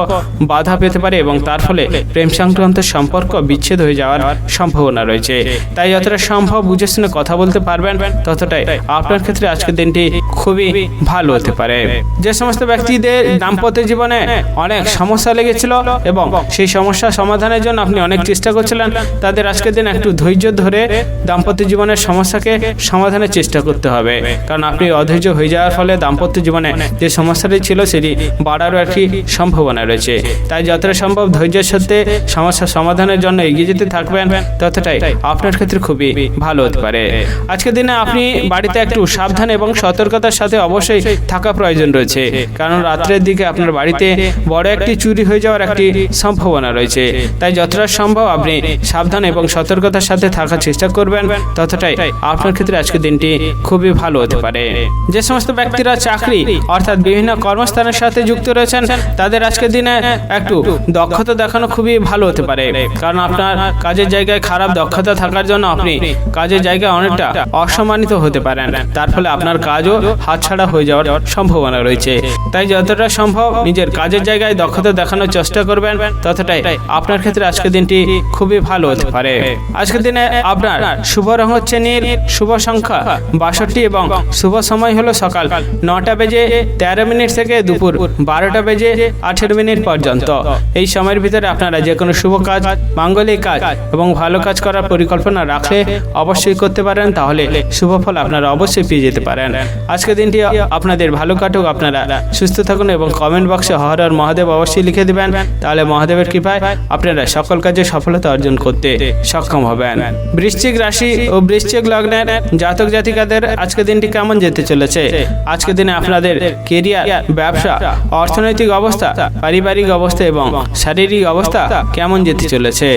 বাধা পেতে পারে এবং তার ফলে প্রেম সংক্রান্ত সম্পর্ক বিচ্ছেদ হয়ে যাওয়ার সম্ভাবনা রয়েছে। তাই যতটা সম্ভব বুঝে শুনে কথা বলতে পারবেন, ততটাই আপনার ক্ষেত্রে আজকের দিনটি খুবই ভালো হতে পারে। যে সমস্ত ব্যক্তিদের দাম্পত্য জীবনে অনেক সমস্যা লেগেছিল এবং সেই সমস্যা সমাধানের জন্য আপনি অনেক চেষ্টা করছিলেন, তাদের আজকের দিন একটু ধৈর্য ধরে দাম্পত্য জীবনের সমস্যাকে সমাধানের চেষ্টা করতে হবে। কারণ আপনি অধৈর্য হয়ে যাওয়ার ফলে দাম্পত্য জীবনে যে সমস্যাটি ছিল সেটি বাড়ারও একটি সম্ভাবনা রয়েছে। তাই যতটা সম্ভব ধৈর্যের সাথে সমস্যা সমাধানের জন্য এগিয়ে যেতে থাকবেন, ততটাই আপনার ক্ষেত্রে খুবই ভালো হতে পারে। আজকের দিনে আপনি বাড়িতে একটু সাবধান এবং সতর্কতার সাথে অবশ্যই থাকা প্রয়োজন রয়েছে। কারণ রাত্রের দিকে আপনার বাড়িতে বড় একটি চুরি হয়ে যাওয়ার একটি সম্ভাবনা রয়েছে। তাই যতটা সম্ভব আপনি সাবধান এবং সতর্কতার সাথে থাকার চেষ্টা করবেন, ততটাই আপনার ক্ষেত্রে আজকের দিনটি খুবই ভালো হতে পারে। যে সমস্ত ব্যক্তিরা চাকরি অর্থাৎ বিভিন্ন কর্মস্থানের সাথে যুক্ত রয়েছেন, তাদের আজকের দিনে একটু দক্ষতা দেখানো খুবই ভালো হতে পারে। কারণ আপনার কাজের জায়গায় খারাপ দক্ষতা থাকার জন্য আপনি কাজের জায়গায় অনেকটা অসম্মানিত হতে পারেন, তার ফলে আপনার কাজও হাতছাড়া হয়ে যাওয়ার সম্ভাবনা রয়েছে। তাই যতটা সম্ভব নিজের কাজের জায়গায় দক্ষতা দেখানোর চেষ্টা করবেন, ততটাই আপনার ক্ষেত্রে আজকের দিনটি খুবই ভালো হতে পারে। আজকের দিনে আপনার শুভ রং হচ্ছে নীল, শুভ সংখ্যা 62 এবং শুভ সময় হলো সকাল 9:13 থেকে দুপুর 12:18 পর্যন্ত। এই সময়ের ভিতরে আপনারা যে কোনো শুভ কাজ, মাঙ্গলিক কাজ এবং ভালো কাজ করার পরিকল্পনা রাখলে অবশ্যই করতে পারেন, তাহলে শুভ ফল আপনারা অবশ্যই পেয়ে যেতে পারেন। আজকের দিনটি আপনাদের ভালো কাটুক, আপনারা সুস্থ থাকুন এবং কমেন্ট বক্সে হর হর মহাদেব অবশ্যই লিখে দেবেন, তাহলে মহাদেবের কৃপায় আপনারা সকল কাজে সফলতা অর্জন করতে সক্ষম হবেন। বৃশ্চিক রাশি ও বৃশ্চিক লগ্নের জাতক জাতিকাদের আজকের দিনটি কেমন যেতে চলেছে? আজকের দিনে আপনাদের কেরিয়ার, ব্যবসা, অর্থনৈতিক অবস্থা, পারিবারিক অবস্থা এবং শারীরিক অবস্থা কেমন যেতে চলেছে?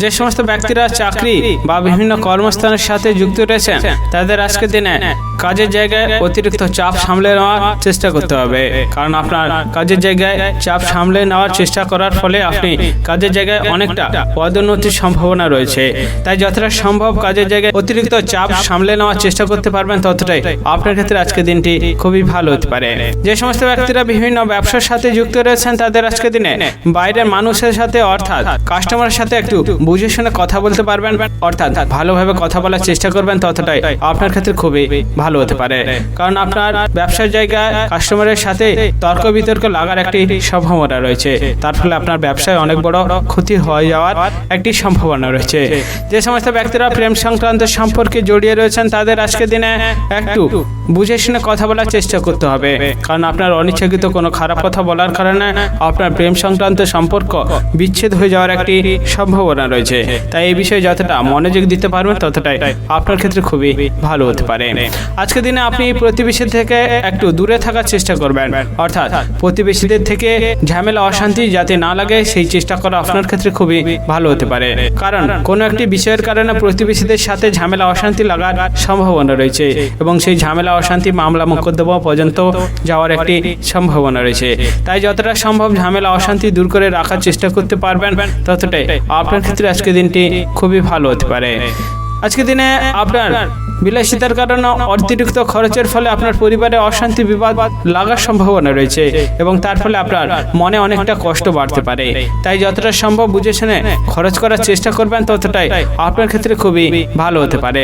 যে সমস্ত ব্যক্তিরা চাকরি বা বিভিন্ন কর্মস্থানের সাথে যুক্ত রয়েছেন, তাদের আজকের দিনে কাজের জায়গায় অতিরিক্ত চাপ সামলে নেওয়ার চেষ্টা করতে হবে, কারণ আপনার কাজের জায়গায় চাপ সামলে নেওয়ার চেষ্টা করার ফলে আপনি কাজের জায়গায় অনেকটা পদোন্নতির সম্ভাবনা রয়েছে। তাই যতটা সম্ভব কাজের জায়গায় অতিরিক্ত চাপ সামলে নেওয়ার চেষ্টা করতে পারবেন ততটাই আপনার ক্ষেত্রে আজকের দিনটি খুবই ভালো হতে পারে। যে সমস্ত ব্যক্তিরা বিভিন্ন ব্যবসার সাথে যুক্ত রয়েছেন তাদের আজকের দিনে বাইরের মানুষের সাথে অর্থাৎ কাস্টমারের সাথে একটু বুঝে শুনে কথা বলতে পারবেন, অর্থাৎ ভালোভাবে কথা বলার চেষ্টা করবেন, ততটাই আপনার ক্ষেত্রে খুবই ভালো হতে পারে। কারণ আপনার ব্যবসার জায়গায় কাস্টমারের সাথে তর্ক বিতর্ক লাগার একটি সম্ভাবনা রয়েছে, তার ফলে আপনার ব্যবসায় অনেক বড় ক্ষতি হয়ে যাওয়ার একটি সম্ভাবনা রয়েছে। যে সমস্ত ব্যক্তিরা প্রেম সংক্রান্ত সম্পর্কে জড়িয়ে রয়েছেন তাদের আজকের দিনে একটু বুঝে শুনে কথা বলার চেষ্টা করতে হবে, কারণ আপনার অনিচ্ছাকৃত কোনো খারাপ কথা বলার কারণে আপনার প্রেম সংক্রান্ত সম্পর্ক বিচ্ছেদ হয়ে যাওয়ার একটি সম্ভাবনা রয়েছে। তাই এই বিষয়ে যতটা মনোযোগ দিতে পারবেন ততটাই আপনার ক্ষেত্রে খুবই ভালো হতে পারে। আজকের দিনে আপনি প্রতিবেশী থেকে একটু দূরে থাকার চেষ্টা করবেন, অর্থাৎ প্রতিবেশীদের থেকে ঝামেলা অশান্তি যাতে না লাগে সেই চেষ্টা করা আপনার ক্ষেত্রে খুবই ভালো হতে পারে। কারণ কোনো একটি বিষয়ের কারণে প্রতিবেশীদের সাথে ঝামেলা অশান্তি লাগার সম্ভাবনা রয়েছে এবং সেই ঝামেলা অশান্তি মামলা মোকদ্দমা পর্যন্ত যাওয়ার একটি সম্ভাবনা রয়েছে। তাই যতটা সম্ভব ঝামেলা অশান্তি দূর করে রাখার চেষ্টা করতে পারবেন ততটাই আপনার ক্ষেত্রে আজকের দিনটি খুবই ভালো হতে পারে। আজকের দিনে আপনার বিলাসিতার কারণে অতিরিক্ত খরচের ফলে আপনার পরিবারে অশান্তি বিবাদ লাগার সম্ভাবনা রয়েছে এবং তার ফলে আপনার মনে অনেকটা কষ্ট বাড়তে পারে। তাই যতটা সম্ভব বুঝে শুনে খরচ করার চেষ্টা করবেন ততটাই আপনার ক্ষেত্রে খুবই ভালো হতে পারে।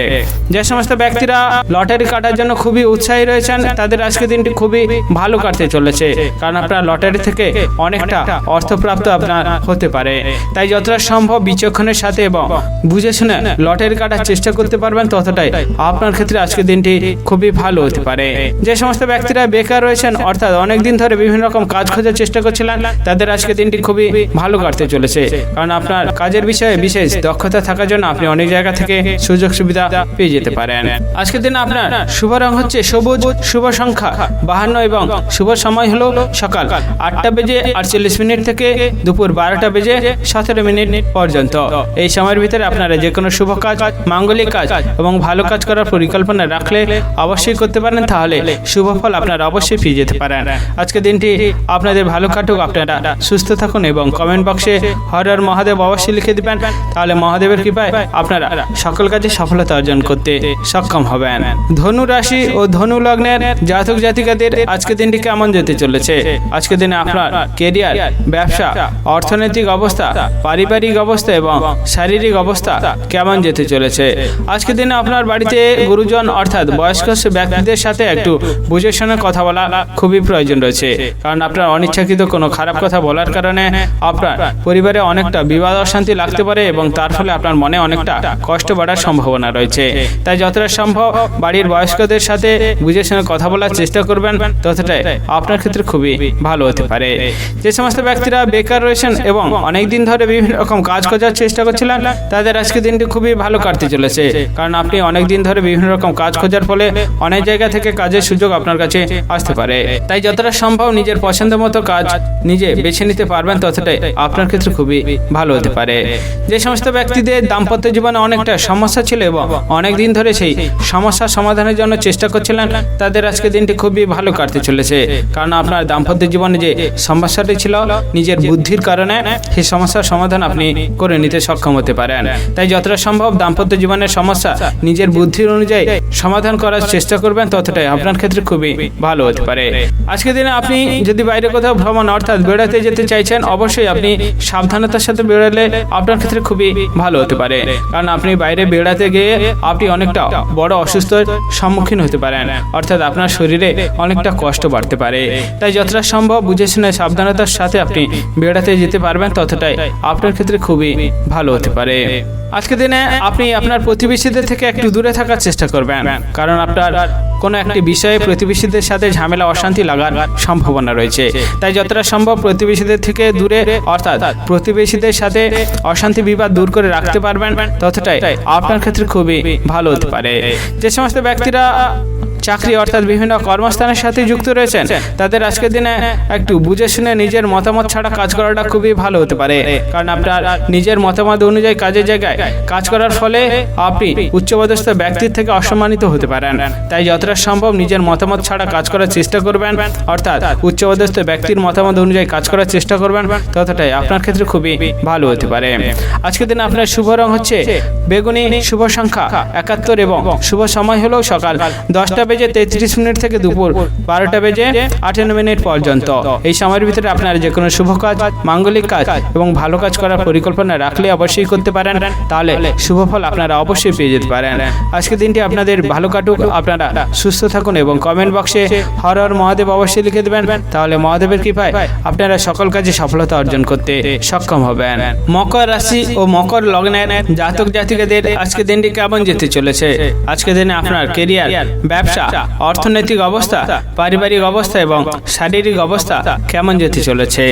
যে সমস্ত ব্যক্তিরা লটারি কাটার জন্য খুবই উৎসাহী রয়েছেন তাদের আজকের দিনটি খুবই ভালো কাটতে চলেছে, কারণ আপনার লটারি থেকে অনেকটা অর্থপ্রাপ্ত আপনার হতে পারে। তাই যতটা সম্ভব বিচক্ষণের সাথে এবং বুঝে শুনে লটারি কাটার চেষ্টা করতে পারবেন ততটাই আপনার ক্ষেত্রে আজকের দিনটি খুবই ভালো হতে পারে। যে সমস্ত ব্যক্তিরা বেকার রয়েছেন অর্থাৎ অনেক দিন ধরে বিভিন্ন রকম কাজ খোঁজার চেষ্টা করছিলেন তাদের আজকের দিনটি খুবই ভালো কাটতে চলেছে, কারণ আপনার কাজের বিষয়ে বিশেষ দক্ষতা থাকার জন্য আপনি অনেক জায়গা থেকে সুযোগ সুবিধা পেয়ে যেতে পারেন। আজকের দিনে আপনার শুভ রং হচ্ছে সবুজ, শুভ সংখ্যা 52 এবং শুভ সময় হলো সকাল 8:48 থেকে দুপুর 12:17 পর্যন্ত। এই সময়ের ভিতরে আপনারা যে কোনো শুভ কাজ, মাঙ্গলিক কাজ এবং ভালো কাজ করার পরিকল্পনা রাখলে অবশ্যই করতে পারেন, তাহলে শুভ ফল আপনারা অবশ্যই পেয়ে যেতে পারেন। আজকের দিনটি আপনাদের ভালো কাটুক, আপনারা সুস্থ থাকুন এবং কমেন্ট বক্সে হর হর মহাদেব অবশ্যই লিখে দিবেন, তাহলে মহাদেবের কৃপায় আপনারা সকল কাজে সফলতা অর্জন করতে সক্ষম হবেন। ধনু রাশি ও ধনু লগ্নের জাতক জাতিকাদের আজকের দিনটি কেমন যেতে চলেছে? আজকের দিনে আপনার কেরিয়ার, ব্যবসা, অর্থনৈতিক অবস্থা, পারিবারিক অবস্থা এবং শারীরিক অবস্থা কেমন যেতে চলেছে? আজকের দিনে আপনার বাড়িতে গুরুজন অর্থাৎ বয়স্ক ব্যক্তিদের সাথে একটু বুঝে শুনে কথা বলা খুবই প্রয়োজন রয়েছে, কারণ আপনার অনিচ্ছাকৃত কোনো খারাপ কথা বলার কারণে আপনার পরিবারে অনেকটা বিবাদ অশান্তি লাগতে পারে এবং তার ফলে আপনার মনে অনেকটা কষ্ট বাড়ার সম্ভাবনা রয়েছে। তাই যতটা সম্ভব বাড়ির বয়স্কদের সাথে বুঝে শুনে কথা বলার চেষ্টা করবেন, ততটাই আপনার ক্ষেত্রে খুবই ভালো হতে পারে। যে সমস্ত ব্যক্তিরা বেকার রয়েছেন এবং অনেক দিন ধরে বিভিন্ন রকম কাজ খোঁজার চেষ্টা করছিলেন তাদের আজকে দিনটি খুবই ভালো কাটতে চলেছে, কারণ আপনি অনেক দিন ধরে বিভিন্ন রকম কাজ খোঁজার ফলে অনেক জায়গা থেকে কাজের সুযোগ আপনার কাছে আসতে পারে। তাই যতটা সম্ভব নিজের পছন্দ মতো কাজ নিজে বেছে নিতে পারবেন ততটাই আপনার ক্ষেত্রে খুবই ভালো হতে পারে। যে সমস্ত ব্যক্তিদের দাম্পত্য জীবনে অনেকটা সমস্যা ছিল এবং অনেক দিন ধরে সেই সমস্যা সমাধানের জন্য চেষ্টা করছিলেন তাদের আজকে দিনটি খুবই ভালো কাটতে চলেছে, কারণ আপনার দাম্পত্য জীবনে যে সমস্যাটি ছিল নিজের বুদ্ধির কারণে সেই সমস্যার সমাধান আপনি করে নিতে সক্ষম হতে পারেন। তাই যতটা সম্ভব দাম্পত্য জীবনের সমস্যা নিজের বুদ্ধির অনুযায়ী সমাধান করার চেষ্টা করবেন ততটাই আপনার ক্ষেত্রে খুবই ভালো হতে পারে। আজকের দিনে আপনি যদি বাইরে কোথাও ভ্রমণ অর্থাৎ বেড়াতে যেতে চাইছেন অবশ্যই আপনি সাবধানতার সাথে বেরোলে আপনার ক্ষেত্রে খুবই ভালো হতে পারে, কারণ আপনি বাইরে বেড়াতে গিয়ে আপনি অনেকটা বড় অসুস্থতার সম্মুখীন হতে পারেন, অর্থাৎ আপনার শরীরে অনেকটা কষ্ট বাড়তে পারে। তাই যতটা সম্ভব বুঝে শুনে সাবধানতার সাথে আপনি বেড়াতে যেতে পারবেন ততটাই আপনার ক্ষেত্রে খুবই ভালো হতে পারে। আজকের দিনে আপনি আপনার প্রতিবেশীদের থেকে একটু দূরে থাকার চেষ্টা করবেন, কারণ আপনার কোনো একটি বিষয়ে প্রতিবেশীদের সাথে ঝামেলা অশান্তি লাগার সম্ভাবনা রয়েছে। তাই যতটা সম্ভব প্রতিবেশীদের থেকে দূরে অর্থাৎ প্রতিবেশীদের সাথে অশান্তি বিবাদ দূর করে রাখতে পারবেন ততটাই আপনার ক্ষেত্রে খুবই ভালো হতে পারে। যে সমস্ত ব্যক্তিরা চাকরি অর্থাৎ বিভিন্ন কর্মস্থানের সাথে যুক্ত রয়েছেন তাদের আজকের দিনে একটু বুঝে শুনে নিজের মতামত ছাড়া কাজ করাটা খুবই ভালো হতে পারে, কারণ আপনার নিজের মতামত অনুযায়ী কাজের জায়গায় কাজ করার ফলে আপনি উচ্চপদস্থ ব্যক্তির থেকে অসম্মানিত হতে পারেন। তাই যতটা সম্ভব নিজের মতামত ছাড়া কাজ করার চেষ্টা করবেন, অর্থাৎ উচ্চপদস্থ ব্যক্তির মতামত অনুযায়ী কাজ করার চেষ্টা করবেন, ততটাই আপনার ক্ষেত্রে খুবই ভালো হতে পারে। আজকের দিনে আপনার শুভ রং হচ্ছে বেগুনি, শুভ সংখ্যা 71 এবং শুভ সময় হলো সকাল 10:33 থেকে দুপুর 12:58 পর্যন্ত। এই সময়ের ভিতরে আপনারা যে কোনো শুভ কাজ, মাঙ্গলিক কাজ এবং ভালো কাজ করার পরিকল্পনা রাখলে অবশ্যই করতে পারেন, তাহলে শুভ ফল আপনারা অবশ্যই পেয়ে যেতে পারেন। আজকের দিনটি আপনাদের ভালো কাটুক, আপনারা সুস্থ থাকুন এবং কমেন্ট বক্সে হর হর মহাদেব অবশ্যই লিখে দেবেন, তাহলে মহাদেবের কৃপায় আপনারা সকল কাজে সফলতা অর্জন করতে সক্ষম হবেন। মকর রাশি ও মকর লগ্নের জাতক জাতিকাদের আজকের দিনটি কেমন যেতে চলেছে? আজকের দিনে আপনার কেরিয়ার, ব্যবসা, অর্থনৈতিক অবস্থা, পারিবারিক অবস্থা এবং শারীরিক অবস্থা কেমন যেতে চলেছে?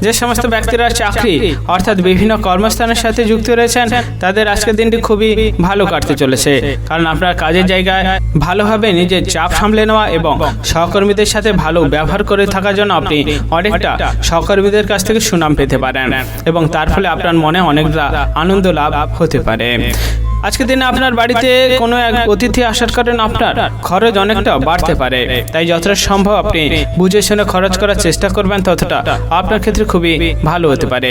যে সমস্ত ব্যক্তিরা চাকরি অর্থাৎ বিভিন্ন কর্মস্থানের সাথে যুক্ত রয়েছেন তাদের আজকের দিনটি খুবই ভালো কাটতে চলেছে, কারণ আপনার কাজের জায়গায় ভালোভাবে নিজের চাপ সামলে নেওয়া এবং সহকর্মীদের সাথে ভালো ব্যবহার করে থাকার জন্য আপনি অনেকটা সহকর্মীদের কাছ থেকে সুনাম পেতে পারেন এবং তার ফলে আপনার মনে অনেকটা আনন্দ লাভ হতে পারে। আজকের দিনে আপনার বাড়িতে কোনো এক অতিথি আসার কারণে আপনার খরচ অনেকটা বাড়তে পারে, তাই যতটা সম্ভব আপনি বুঝে শুনে খরচ করার চেষ্টা করবেন, ততটা আপনার ক্ষেত্রে খুবই ভালো হতে পারে।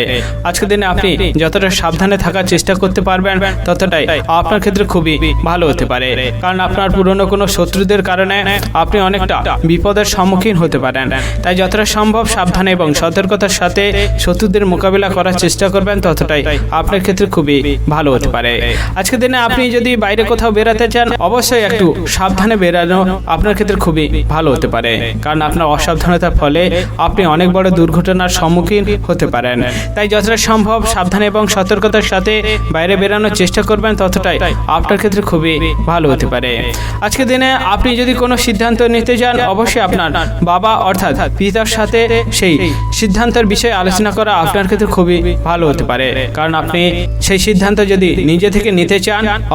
আজকের দিনে আপনি যতটা সাবধানে থাকার চেষ্টা করতে পারবেন ততটাই আপনার ক্ষেত্রে খুবই ভালো হতে পারে, কারণ আপনার পুরনো কোনো শত্রুদের কারণে আপনি অনেকটা বিপদের সম্মুখীন হতে পারেন। তাই যতটা সম্ভব সাবধানে এবং সতর্কতার সাথে শত্রুদের মোকাবিলা করার চেষ্টা করবেন, ততটাই আপনার ক্ষেত্রে খুবই ভালো হতে পারে। আজকে দিনে আপনি যদি বাইরে কোথাও বেরাতে চান অবশ্যই একটু সাবধানে বেরানো আপনার ক্ষেত্রে খুবই ভালো হতে পারে, কারণ আপনার অসাবধানতার ফলে আপনি অনেক বড় দুর্ঘটনার সম্মুখীন হতে পারেন। তাই যতটা সম্ভব সাবধানে এবং সতর্কতার সাথে বাইরে বেরানোর চেষ্টা করবেন, ততটাই আপনার ক্ষেত্রে খুবই ভালো হতে পারে। আজকের দিনে আপনি যদি কোনো সিদ্ধান্ত নিতে চান অবশ্যই আপনার বাবা অর্থাৎ পিতার সাথে সেই সিদ্ধান্তের বিষয়ে আলোচনা করা আপনার ক্ষেত্রে খুবই ভালো হতে পারে, কারণ আপনি সেই সিদ্ধান্ত যদি নিজে থেকে নিতে চান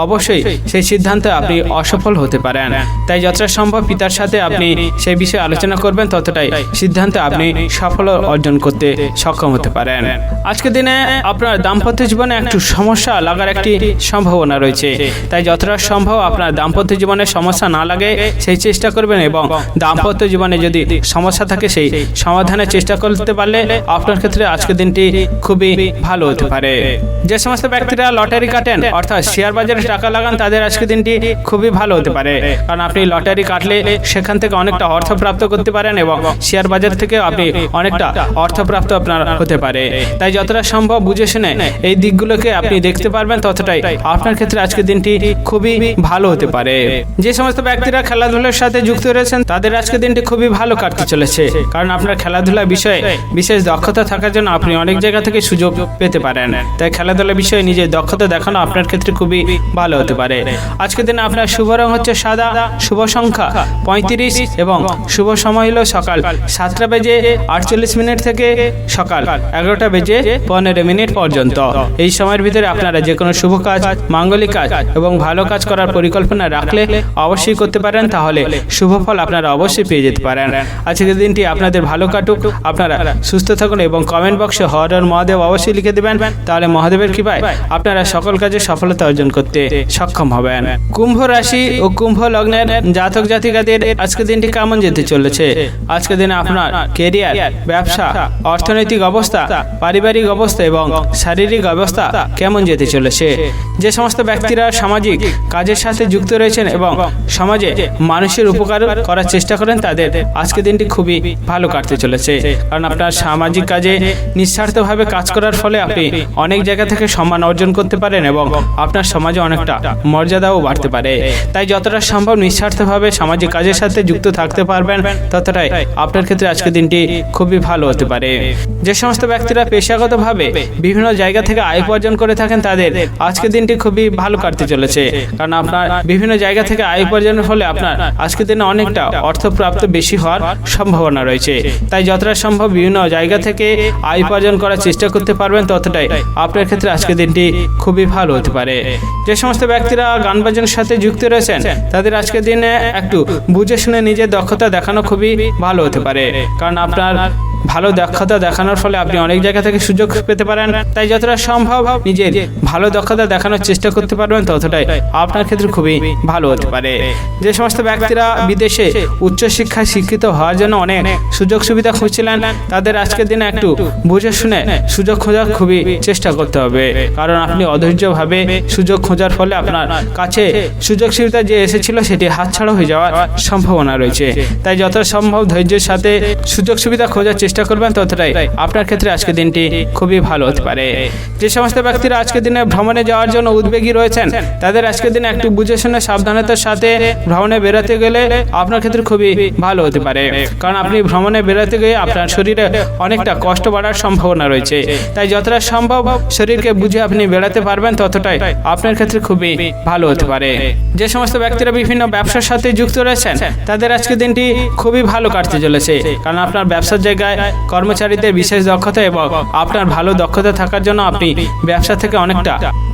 অবশ্যই সেই সিদ্ধান্তে আপনি অসফল হতে পারেন। তাই যতটা সম্ভব পিতার সাথে আপনি সেই বিষয়ে আলোচনা করবেন, ততটাই সিদ্ধান্তে আপনি সফল অর্জন করতে সক্ষম হতে পারেন। আজকের দিনে আপনার দাম্পত্য জীবনে একটু সমস্যা লাগার একটি সম্ভাবনা রয়েছে, তাই যতটা সম্ভব আপনার দাম্পত্য জীবনে সমস্যা না লাগে সেই চেষ্টা করবেন এবং দাম্পত্য জীবনে যদি সমস্যা থাকে সেই সমাধানের চেষ্টা করতে পারলে আপনার ক্ষেত্রে আজকের দিনটি খুবই ভালো হতে পারে। যে সমস্ত ব্যক্তিরা লটারি কাটেন অর্থাৎ শেয়ার বাজারে টাকা লাগান তাদের আজকের দিনটি খুবই ভালো হতে পারে, কারণ আপনি লটারি কাটলে সেখান থেকে অনেকটা অর্থ প্রাপ্ত করতে পারেন এবং শেয়ার বাজার থেকে আপনি অনেকটা অর্থ প্রাপ্ত আপনার হতে পারে। তাই যতটা সম্ভব বুঝে শুনে এই দিকগুলোকে আপনি দেখতে পারবেন, ততটাই আপনার ক্ষেত্রে আজকের দিনটি খুবই ভালো হতে পারে। যে সমস্ত ব্যক্তিরা খেলাধুলার সাথে যুক্ত রয়েছেন তাদের আজকের দিনটি খুবই ভালো কাটতে চলেছে, কারণ আপনার খেলাধুলার বিষয়ে বিশেষ দক্ষতা থাকার জন্য আপনি অনেক জায়গা থেকে সুযোগ পেতে পারেন। তাই খেলাধুলার বিষয়ে নিজের দক্ষতা দেখানো আপনার ক্ষেত্রে খুবই ভালো হতে পারে। আজকের দিনে আপনার শুভ রং হচ্ছে সাদা, শুভ সংখ্যা 35 এবং শুভ সময় হলো সকাল 7:48 থেকে সকাল 11:15 পর্যন্ত। এই সময়ের ভিতরে আপনারা যে কোনো শুভ কাজ, মাঙ্গলিক কাজ এবং ভালো কাজ করার পরিকল্পনা রাখলে অবশ্যই করতে পারেন, তাহলে শুভ ফল আপনারা অবশ্যই পেয়ে যেতে পারেন। আজকের দিনটি আপনাদের ভালো কাটুক, আপনারা সুস্থ থাকুন এবং কমেন্ট বক্সে হর হর মহাদেব অবশ্যই লিখে দেবেন, তাহলে মহাদেবের কৃপায় আপনারা সকল কাজে সফলতা অর্জন করতে সক্ষম হবেন। কুম্ভ রাশি ও কুম্ভ লগ্নের জাতক জাতিকাদের আজকের দিনটি কেমন যেতে চলেছে? আজকের দিনে আপনার কেরিয়ার, ব্যবসা, অর্থনৈতিক অবস্থা, পারিবারিক অবস্থা এবং শারীরিক অবস্থা কেমন যেতে চলেছে? যে সমস্ত ব্যক্তিরা সামাজিক কাজের সাথে যুক্ত রয়েছেন এবং সমাজে মানুষের উপকার করার চেষ্টা করেন তাদের আজকের দিনটি খুবই ভালো কাটতে চলেছে, কারণ আপনার সামাজিক কাজে নিঃস্বার্থভাবে কাজ করার ফলে আপনি অনেক জায়গা থেকে সম্মান অর্জন করতে পারেন এবং আপনার সমাজে অনেকটা মর্যাদাও বাড়তে পারে। তাই যতটা সম্ভব নিঃস্বার্থভাবে সামাজিক কাজের সাথে যুক্ত থাকতে পারবেন, ততটাই আপনার ক্ষেত্রে আজকের দিনটি খুবই ভালো হতে পারে। যে সমস্ত ব্যক্তিরা পেশাগতভাবে বিভিন্ন জায়গা থেকে আয় উপার্জন করে থাকেন তাদের আজকের দিনটি খুবই ভালো কাটতে চলেছে, কারণ আপনার বিভিন্ন জায়গা থেকে আয় উপার্জনের ফলে আপনার আজকের দিনে অনেকটা অর্থপ্রাপ্ত বেশি হওয়ার সম্ভাবনা রয়েছে। তাই যতটা সম্ভব বিভিন্ন জায়গা থেকে আয় উপার্জন করার চেষ্টা করতে পারবেন, ততটাই আপনার ক্ষেত্রে আজকের দিনটি খুবই ভালো হতে পারে। যে সমস্ত ব্যক্তিরা গান বাজনার সাথে যুক্ত রয়েছেন তাদের আজকের দিনে দিনে একটু বুঝে শুনে নিজের দক্ষতা দেখানো খুবই ভালো হতে পারে, কারণ আপনার ভালো দক্ষতা দেখানোর ফলে আপনি অনেক জায়গা থেকে সুযোগ পেতে পারেন। তাই যতটা সম্ভব নিজের ভালো দক্ষতা দেখানোর চেষ্টা করতে পারবেন ততটাই আপনার ক্ষেত্রে খুবই ভালো হতে পারে। যে সমস্ত ব্যক্তিরা বিদেশে উচ্চশিক্ষায় শিক্ষিত হওয়ার জন্য অনেক সুযোগ সুবিধা খুঁজছিলেন, তাদের আজকের দিনে একটু বুঝে শুনে সুযোগ খোঁজার খুবই চেষ্টা করতে হবে, কারণ আপনি অধৈর্যভাবে সুযোগ খোঁজার ফলে আপনার কাছে সুযোগ সুবিধা যে এসেছিল সেটি হাতছাড়া হয়ে যাওয়ার সম্ভাবনা রয়েছে। তাই যত সম্ভব ধৈর্যের সাথে সুযোগ সুবিধা খোঁজার চেষ্টা করবেন ততটাই আপনার ক্ষেত্রে আজকের দিনটি খুবই ভালো হতে পারে। যে সমস্ত ব্যক্তিরা আজকের দিনে ভ্রমণে যাওয়ার জন্য উদ্বেগী রয়েছেন, তাদের আজকের দিনে একটু বুঝে শুনে সাবধানতার সাথে ভ্রমণে বেরোতে গেলে আপনার ক্ষেত্রে খুবই ভালো হতে পারে, কারণ আপনি ভ্রমণে বেরোতে গিয়ে আপনার শরীরে অনেকটা কষ্ট বাড়ার সম্ভাবনা রয়েছে। তাই যতটা সম্ভব শরীরকে বুঝে আপনি বেড়াতে পারবেন ততটাই আপনার ক্ষেত্রে খুবই ভালো হতে পারে। যে সমস্ত ব্যক্তিরা বিভিন্ন ব্যবসার সাথে যুক্ত রয়েছেন, তাদের আজকের দিনটি খুবই ভালো কাটতে চলেছে, কারণ আপনার ব্যবসার জায়গায় কর্মচারীদের বিশেষ দক্ষতা এবং আপনার ভালো দক্ষতা থাকার জন্য আপনি ব্যবসা থেকে অনেকটা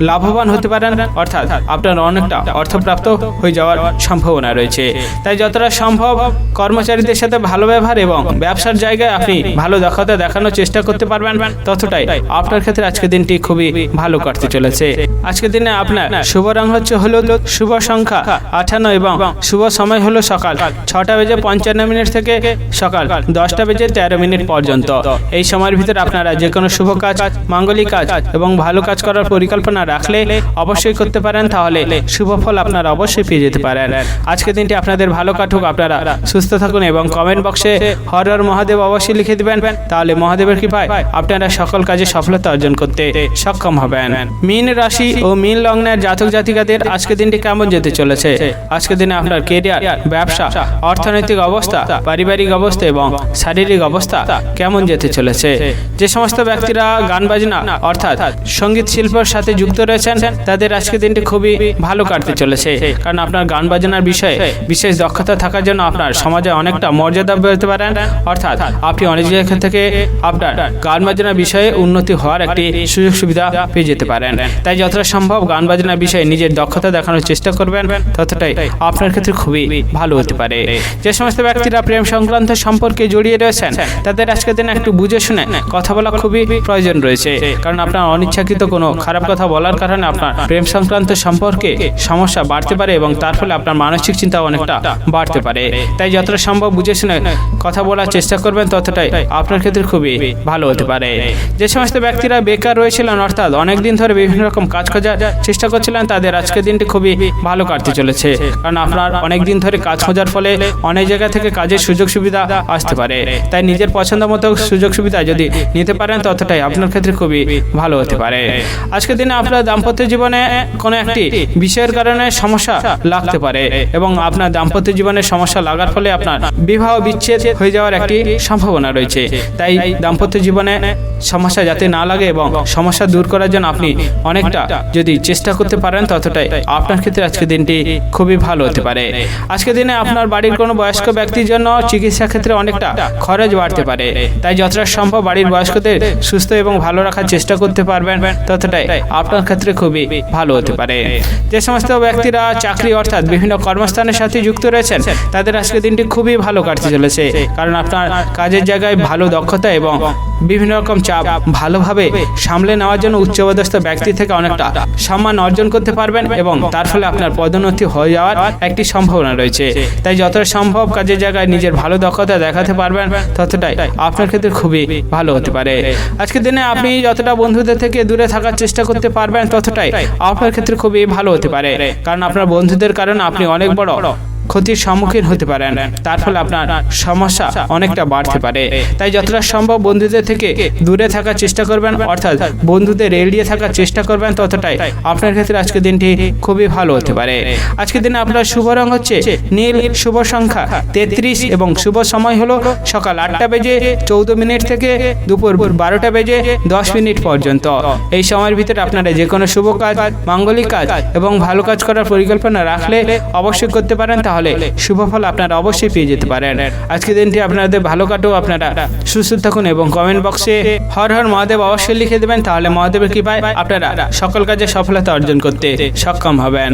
লাভবান হতে পারেন, অর্থাৎ আপনার অনেকটা অর্থপ্রাপ্ত হয়ে যাওয়ার সম্ভাবনা রয়েছে। তাই যতটা সম্ভব কর্মচারীদের সাথে ভালো ব্যবহার এবং ব্যবসার জায়গায় আপনি ভালো দক্ষতা দেখানোর চেষ্টা করতে পারবেন, ততটাই আপনার ক্ষেত্রে আজকের দিনটি খুবই ভালো কাটতে চলেছে। আজকের দিনে আপনার শুভ রং হচ্ছে হলুদ, শুভ সংখ্যা 58 এবং শুভ সময় হলো সকাল 6:55 থেকে সকাল 10:13 পর্যন্ত। এই সময়ের ভিতরে আপনারা যে কোনো শুভ কাজ, মাঙ্গলিক কাজ এবং ভালো কাজ করার পরিকল্পনা রাখলে অবশ্যই করতে পারেন, তাহলে শুভ ফল আপনারা অবশ্যই পেয়ে যেতে পারেন। আজকের দিনটি আপনাদের ভালো কাটুক, আপনারা সুস্থ থাকুন এবং কমেন্ট বক্সে হর হর মহাদেব অবশ্যই লিখে দিবেন, তাহলে মহাদেবের কৃপায় আপনারা সকল কাজে সফলতা অর্জন করতে সক্ষম হবেন। মীন রাশি ও মীন লগ্নের জাতক জাতিকাদের আজকের দিনটি কেমন যেতে চলেছে? আজকের দিনে আপনার কেরিয়ার, ব্যবসা, অর্থনৈতিক অবস্থা, পারিবারিক অবস্থা এবং শারীরিক অবস্থা কেমন যেতে চলেছে? যে সমস্ত ব্যক্তিরা গান বাজনা অর্থাৎ সঙ্গীত শিল্পের সাথে যুক্ত রয়েছেন, তাদের আজকের দিনটি খুবই ভালো কাটতে চলেছে, কারণ আপনার গান বাজনার বিষয়ে বিশেষ দক্ষতা থাকার জন্য আপনার সমাজে অনেকটা মর্যাদা পেতে পারেন, অর্থাৎ আপনি অনেক জায়গা থেকে আপনার গান বাজনার বিষয়ে উন্নতি হওয়ার একটি সুযোগ সুবিধা পেয়ে যেতে পারেন। তাই যতটা সম্ভব গান বাজনার বিষয়ে নিজের দক্ষতা দেখানোর চেষ্টা করবেন, ততটাই আপনার ক্ষেত্রে খুবই ভালো হতে পারে। যে সমস্ত ব্যক্তিরা প্রেম সংক্রান্ত সম্পর্কে জড়িয়ে রয়েছেন, তাদের আজকের দিনে একটু বুঝে শুনে কথা বলা খুবই প্রয়োজন রয়েছে, কারণ আপনার অনিচ্ছাকৃত কোনো খারাপ কথা বলার কারণে আপনার প্রেম সংক্রান্ত সম্পর্কে সমস্যা বাড়তে পারে এবং তার ফলে আপনার মানসিক চিন্তা অনেকটা বাড়তে পারে। তাই যতটা সম্ভব বুঝে শুনে কথা বলার চেষ্টা করবেন, ততটাই আপনার ক্ষেত্রে খুবই ভালো হতে পারে। যে সমস্ত ব্যক্তিরা বেকার রয়েছিলেন, অর্থাৎ অনেকদিন ধরে বিভিন্ন রকম কাজ খোঁজার চেষ্টা করছিলেন, তাদের আজকের দিনটি খুবই ভালো কাটতে চলেছে, কারণ আপনার অনেকদিন ধরে কাজ খোঁজার ফলে অনেক জায়গা থেকে কাজের সুযোগ সুবিধা আসতে পারে। তাই নিজের পছন্দ মতো সুযোগ সুবিধা যদি নিতে পারেন, ততটাই আপনার ক্ষেত্রে খুবই ভালো হতে পারে। আজকের দিনে আপনার দাম্পত্য জীবনে কোনো একটি বিষয়ের কারণে সমস্যা লাগতে পারে এবং আপনার দাম্পত্য জীবনে সমস্যা লাগার ফলে আপনার বিবাহ বিচ্ছেদ হয়ে যাওয়ার একটি সম্ভাবনা রয়েছে। তাই দাম্পত্য জীবনে সমস্যা যাতে না লাগে এবং সমস্যা দূর করার জন্য আপনি অনেকটা যদি চেষ্টা করতে পারেন, ততটাই আপনার ক্ষেত্রে আজকের দিনটি খুবই ভালো হতে পারে। আজকের দিনে আপনার বাড়ির কোনো বয়স্ক ব্যক্তির জন্য চিকিৎসা ক্ষেত্রে অনেকটা খরচ বাড়তে পারে, তাই যতটা সম্ভব বাড়ির বয়স্কদের সুস্থ এবং ভালো রাখার চেষ্টা করতে পারবেন, ততটাই আপনার ক্ষেত্রে খুবই ভালো হতে পারে। যে সমস্ত ব্যক্তিরা চাকরি অর্থাৎ বিভিন্ন কর্মস্থানের সাথে যুক্ত রয়েছেন, তাদের আজকের দিনটি খুবই ভালো কাটতে চলেছে, কারণ আপনার কাজের জায়গায় ভালো দক্ষতা এবং বিভিন্ন রকম চাপ ভালোভাবে সামলে নেওয়ার জন্য উচ্চপদস্থ ব্যক্তি থেকে অনেকটা সম্মান অর্জন করতে পারবেন এবং তার ফলে আপনার পদোন্নতি হয়ে যাওয়ার একটি সম্ভাবনা রয়েছে। তাই যতটা সম্ভব কাজের জায়গায় নিজের ভালো দক্ষতা দেখাতে পারবেন, ততটাই আপনার ক্ষেত্রে খুবই ভালো হতে পারে। আজকের দিনে আপনি যতটা বন্ধুদের থেকে দূরে থাকার চেষ্টা করতে পারবেন, ততটাই আপনার ক্ষেত্রে খুবই ভালো হতে পারে, কারণ আপনার বন্ধুদের কারণে আপনি অনেক বড় ক্ষতির সম্মুখীন হতে পারেন, তার ফলে আপনার সমস্যা অনেকটা বাড়তে পারে। তাই যতটা সম্ভব বন্ধুদের থেকে দূরে থাকার চেষ্টা করবেন, অর্থাৎ বন্ধুদের এড়িয়ে থাকার চেষ্টা করবেন, ততটাই আপনার ক্ষেত্রে আজকের দিনটি খুবই ভালো হতে পারে। আজকের দিনে আপনার শুভ রং হচ্ছে নীল, শুভ সংখ্যা 33 এবং শুভ সময় হলো সকাল 8:14 থেকে দুপুর 12:10 পর্যন্ত। এই সময়ের ভিতরে আপনারা যে কোনো শুভ কাজ, মাঙ্গলিক কাজ এবং ভালো কাজ করার পরিকল্পনা রাখলে অবশ্যই করতে পারেন, তাহলে শুভ ফল আপনারা অবশ্যই পেয়ে যেতে পারেন। আজকের দিনটি আপনাদের ভালো কাটুক, আপনারা সুস্থ থাকুন এবং কমেন্ট বক্সে হর হর মহাদেব অবশ্যই লিখে দেবেন, তাহলে মহাদেবের কৃপায় আপনারা সকল কাজে সফলতা অর্জন করতে সক্ষম হবেন।